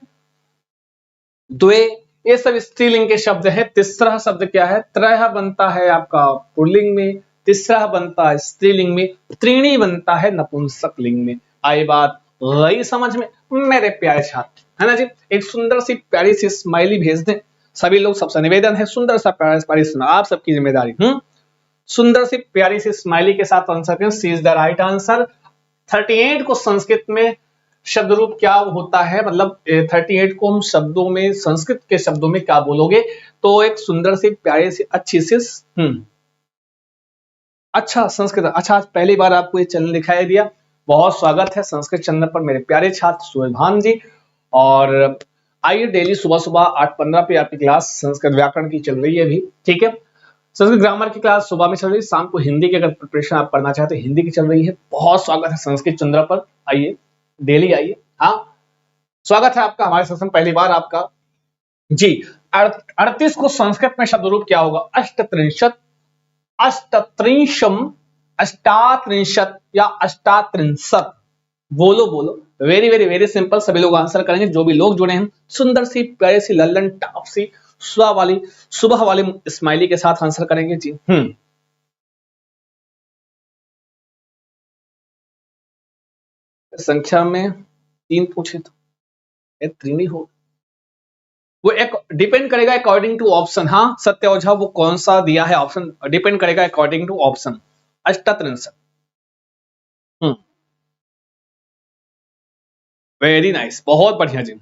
द्वे, ये सब स्त्रीलिंग के शब्द है। तिस्रः शब्द क्या है? त्रयः बनता है आपका पुल्लिंग में, तिस्रः बनता है स्त्रीलिंग में, त्रीणी बनता है नपुंसक लिंग में। आई बात गई समझ में मेरे प्यारे छात्र, है ना जी? एक सुंदर सी प्यारी सी स्माइली भेज दें सभी लोग, सबसे निवेदन है, सुंदर सा प्यारी सुना, आप सबकी जिम्मेदारी। सुंदर सी प्यारी सी स्माइली के साथ आंसर करें, सी इज द राइट आंसर। 38 को संस्कृत में शब्द रूप क्या होता है, मतलब 38 को हम शब्दों में, संस्कृत के शब्दों में क्या बोलोगे? तो एक सुंदर सी प्यारी सी अच्छी सी अच्छा संस्कृत, अच्छा आज पहली बार आपको ये चैनल दिखाई दिया, बहुत स्वागत है संस्कृत चैनल पर मेरे प्यारे छात्र सूर्यभान जी। और आइए डेली सुबह सुबह 8:15 पे आपकी क्लास संस्कृत व्याकरण की चल रही है अभी, ठीक है। संस्कृत ग्रामर की क्लास सुबह में चल रही है, शाम को हिंदी की अगर प्रिपरेशन आप करना चाहते हैं हिंदी की चल रही है। बहुत स्वागत है संस्कृत चंद्रा पर, आइए डेली आइए। हाँ स्वागत है आपका हमारे सेशन, पहली बार आपका जी। 38 को संस्कृत में शब्द रूप क्या होगा? अष्टत्रिंशत्, अष्टत्रिंशम, अष्टात्रिंशत् या अष्टात्रिंशत्। बोलो बोलो, वेरी वेरी वेरी सिंपल, सभी लोग आंसर करेंगे जो भी लोग जुड़े हैं। सुंदर सी प्यारी सी लल्लन टॉप सी सुबह वाली स्माइली के साथ आंसर करेंगे जी। संख्या में 3 पूछे तो त्रीणी हो, वो एक डिपेंड करेगा अकॉर्डिंग टू ऑप्शन। हाँ सत्य ओझा, वो कौन सा दिया है ऑप्शन, डिपेंड करेगा अकॉर्डिंग टू ऑप्शन। अष्टात्रिंशत्, वेरी नाइस, बहुत बढ़िया जी।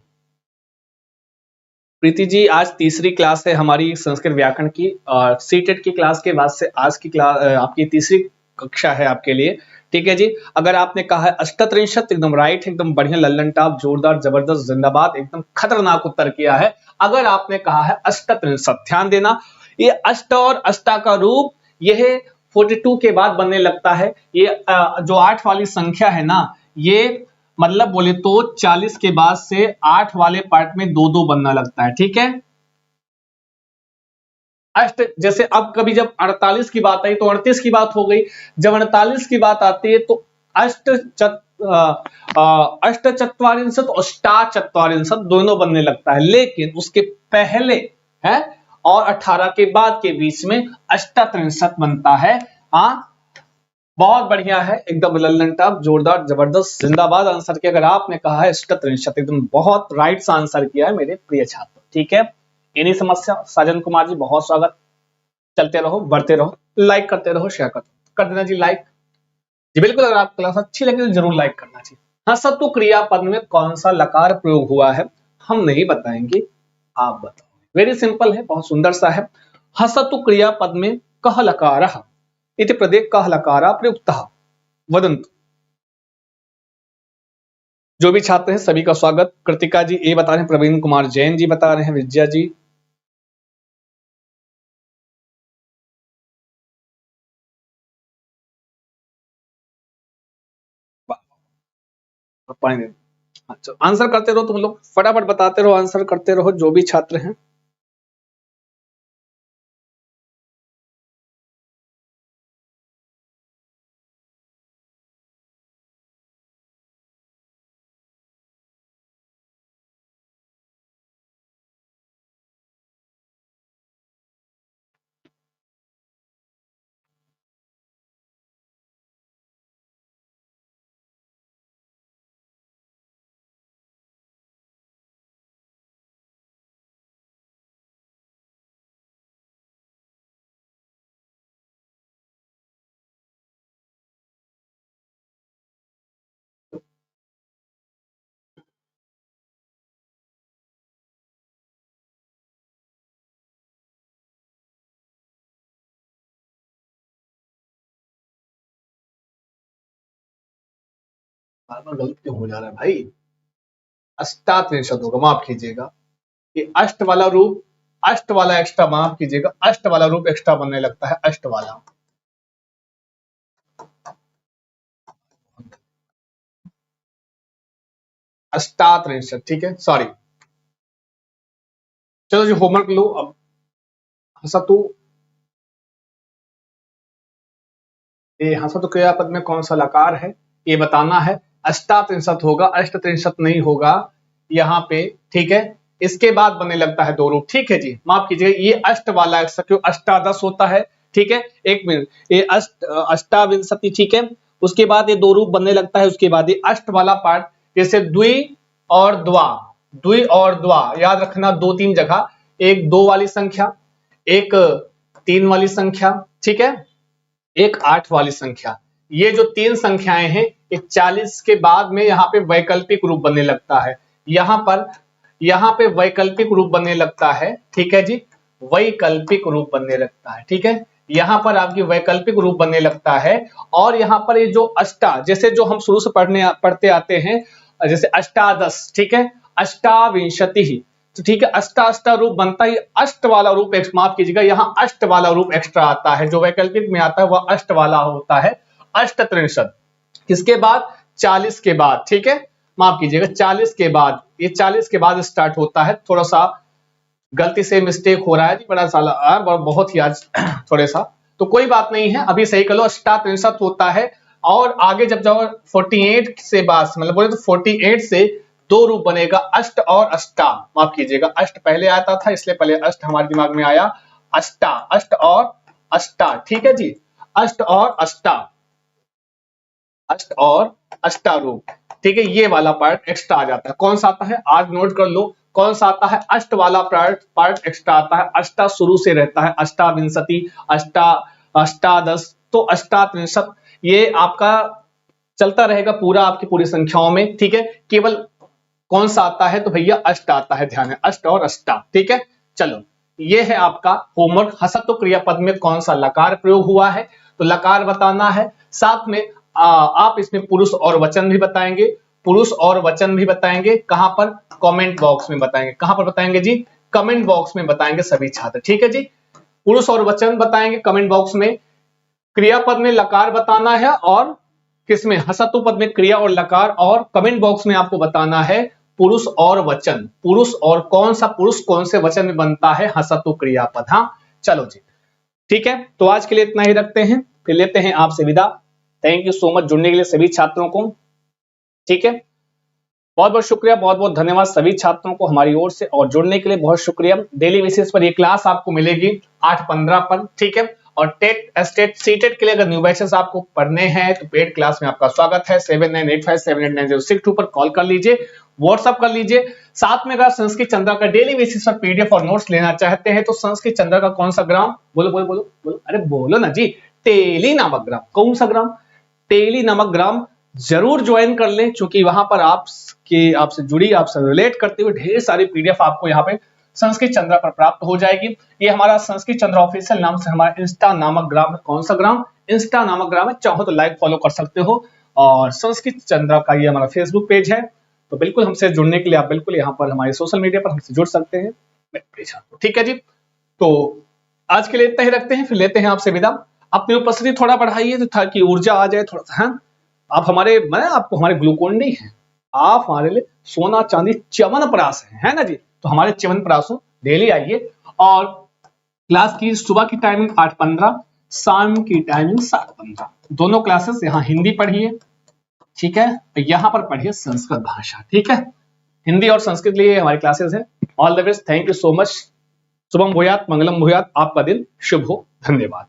प्रीति जी, आज तीसरी क्लास है हमारी संस्कृत व्याकरण की, और सीटेट की क्लास के बाद से आज की क्लास आपकी तीसरी कक्षा है आपके लिए, ठीक है जी। अगर आपने कहा है अष्टत्रिंशत्, एकदम राइट, एकदम बढ़िया, लल्लन टाप, जोरदार, जबरदस्त, जिंदाबाद, एकदम खतरनाक उत्तर किया है। अगर आपने कहा है अष्टत्रिंशत्, ध्यान देना, ये अष्ट और अष्टा का रूप यह 42 के बाद बनने लगता है। ये जो 8 वाली संख्या है ना, ये मतलब बोले तो 40 के बाद से 8 वाले पार्ट में 2-2 बनना लगता है, ठीक है। अष्ट, जैसे अब कभी जब 48 की बात आई तो 38 की बात हो गई, जब 48 की बात आती है तो अष्ट अष्टचत्वारिंशत् और अष्टाचत्वारिंशत् दोनों बनने लगता है, लेकिन उसके पहले है और 18 के बाद के बीच में अष्टात्रिंशत् बनता है। हाँ, बहुत बढ़िया है, एकदम लल्लन टॉप, जोरदार, जबरदस्त, जिंदाबाद आंसर किया। अगर आपने कहा है अष्टात्रिंशत्, एकदम बहुत राइट सा आंसर किया है मेरे प्रिय छात्र। ठीक है, इन्हीं समस्या। साजन कुमार जी बहुत स्वागत, चलते रहो, बढ़ते रहो, लाइक करते रहो, शेयर कर देना जी लाइक जी। बिल्कुल, अगर आपको क्लास अच्छी लगे तो जरूर लाइक करना चाहिए। हसतु क्रियापद में कौन सा लकार प्रयोग हुआ है? हम नहीं बताएंगे, आप बताओ। वेरी सिंपल है, बहुत सुंदर सा है। हसतु क्रियापद में कह लकारः इति प्रत्येक कह लकारः प्रयुक्तः वदन्तु। जो भी छात्र हैं सभी का स्वागत। कृतिका जी ए बता रहे हैं, प्रवीण कुमार जैन जी बता रहे हैं, विजया जी, अच्छा आंसर करते रहो, तुम लोग फटाफट बताते रहो, आंसर करते रहो जो भी छात्र हैं। बार बार गलत क्यों हो जा रहा है भाई? अष्टात्रिशत होगा, माफ कीजिएगा। ये अष्ट वाला रूप, अष्ट वाला एक्स्ट्रा, माफ कीजिएगा, अष्ट वाला रूप एक्स्ट्रा बनने लगता है, अष्ट वाला। अष्टात्रिशत, ठीक है, सॉरी। चलो जी होमवर्क लो अब। हसतु, ये हसतु क्रियापद में कौन सा लकार है ये बताना है। अष्टात्रिशत होगा, अष्टत्रिशत नहीं होगा यहाँ पे, ठीक है। इसके बाद बनने लगता है दो रूप, ठीक है जी, माफ कीजिएगा। ये अष्ट वाला क्यों अष्टादश होता है, ठीक है। एक मिनट, ये अष्टाविंशति, ठीक है। उसके बाद ये दो रूप बनने लगता है, उसके बाद ये अष्ट वाला पार्ट, जैसे द्वि और द्वा, द्वि और द्वा याद रखना, दो तीन जगह, एक दो वाली संख्या, एक तीन वाली संख्या, ठीक है, एक 8 वाली संख्या। ये जो तीन संख्याएं हैं, एक 40 के बाद में यहाँ पे वैकल्पिक रूप बनने लगता है। यहाँ पे वैकल्पिक रूप बनने लगता है, ठीक है जी, वैकल्पिक रूप बनने लगता है, ठीक है। यहाँ पर आपकी वैकल्पिक रूप बनने लगता है। और यहाँ पर ये जो अष्टा, जैसे जो हम शुरू से पढ़ते आते हैं, जैसे अष्टादश, ठीक है, अष्टाविंशति, तो ठीक है, अष्टा रूप बनता है। अष्ट वाला रूप, माफ कीजिएगा, यहाँ अष्ट वाला रूप एक्स्ट्रा आता है, जो वैकल्पिक में आता है वह अष्ट वाला होता है, अष्टत्रिशत। किसके बाद? 40 के बाद, ठीक है, माफ कीजिएगा, 40 के बाद, ये 40 के बाद स्टार्ट होता है। थोड़ा सा गलती से मिस्टेक हो रहा है जी, बड़ा साला बहुत ही आज थोड़े सा, तो कोई बात नहीं है, अभी सही कर लो। अष्टात्रिशत होता है। और आगे जब जाओ 48 से बाद, मतलब बोले तो 48 से दो रूप बनेगा, अष्ट और अष्टा, माफ कीजिएगा, अष्ट पहले आता था इसलिए पहले अष्ट हमारे दिमाग में आया, अष्टा, अष्ट और अष्टा, ठीक है जी, अष्ट और अष्टा, अष्ट और अष्टा रूप, ठीक है। ये वाला पार्ट एक्स्ट्रा आ जाता है। कौन सा आता है आज नोट कर लो, कौन सा आता है? अष्ट वाला पार्ट एक्स्ट्रा आता है। अष्टा शुरू से रहता है, अष्टाविंशति, अष्टादश, तो अष्टात्रिशत, ये आपका चलता रहेगा पूरा, आपकी पूरी संख्याओं में, ठीक है। केवल कौन सा आता है तो भैया अष्ट आता है, ध्यान है, अष्ट और अष्टा, ठीक है। चलो, ये है आपका होमवर्क। हसतु क्रियापद में कौन सा लकार प्रयोग हुआ है, तो लकार बताना है। साथ में आप इसमें पुरुष और वचन भी बताएंगे, पुरुष और वचन भी बताएंगे। कहां पर? कमेंट बॉक्स में बताएंगे। कहां पर बताएंगे जी? कमेंट बॉक्स में बताएंगे सभी छात्र, ठीक है जी। पुरुष और वचन बताएंगे कमेंट बॉक्स में। क्रियापद में लकार बताना है, और किसमें? हसतु पद में क्रिया और लकार, और कमेंट बॉक्स में आपको बताना है पुरुष और वचन, पुरुष और कौन सा पुरुष कौन से वचन में बनता है हसतु क्रियापद। हाँ चलो जी, ठीक है, तो आज के लिए इतना ही रखते हैं, फिर लेते हैं आपसे विदा। थैंक यू सो मच जुड़ने के लिए सभी छात्रों को। ठीक है, बहुत बहुत शुक्रिया, बहुत बहुत धन्यवाद सभी छात्रों को हमारी ओर से, और जुड़ने के लिए बहुत शुक्रिया। डेली बेसिस पर ये क्लास आपको मिलेगी 8:15 पर, ठीक है। और टेट, एस्टेट, सीटेट के लिए अगर न्यू बैचेस आपको पढ़ने हैं तो पेड क्लास में आपका स्वागत है। 7985789062 पर कॉल कर लीजिए, व्हाट्सएप कर लीजिए। साथ में अगर संस्कृत चंद्रा का डेली बेसिस पर पीडीएफ और नोट्स लेना चाहते हैं तो संस्कृत चंद्रा का कौन सा ग्राम, बोलो बोलो बोलो बोलो, अरे बोलो ना जी, टेली नामक ग्राम। कौन सा ग्राम? टेली नामक ग्राम जरूर ज्वाइन कर लें, क्योंकि वहां पर आपसे जुड़ी, आपसे रिलेट करते हुए ढेर सारी पीडीएफ आपको यहाँ पे संस्कृत चंद्रा पर प्राप्त हो जाएगी। ये हमारा संस्कृत चंद्रा ऑफिशियल नाम से हमारा इंस्टा नामक ग्राम है। कौन सा ग्राम? इंस्टा नामक ग्राम है। चाहो तो लाइक फॉलो कर सकते हो। और संस्कृत चंद्रा का ये हमारा फेसबुक पेज है, तो बिल्कुल हमसे जुड़ने के लिए आप बिल्कुल यहाँ पर हमारे सोशल मीडिया पर हमसे जुड़ सकते हैं। ठीक है जी, तो आज के लिए इतना ही रखते हैं, फिर लेते हैं आपसे विदा। अपनी उपस्थिति थोड़ा बढ़ाइए तो ताकि ऊर्जा आ जाए थोड़ा सा। आप हमारे, मैं आपको हमारे ग्लूकोन डी है, आप हमारे लिए सोना चांदी च्यवनप्राश है ना जी। तो हमारे च्यवनप्राशों डेली आइए। और क्लास की सुबह की टाइमिंग 8:15, शाम की टाइमिंग 7:15, दोनों क्लासेस। यहाँ हिंदी पढ़िए, ठीक है, तो यहाँ पर पढ़िए संस्कृत भाषा, ठीक है। हिंदी और संस्कृत लिए हमारी क्लासेस हैं। All the best, thank you so much. शुभम भूयात, मंगलम भूयात, आपका दिन शुभ हो। धन्यवाद।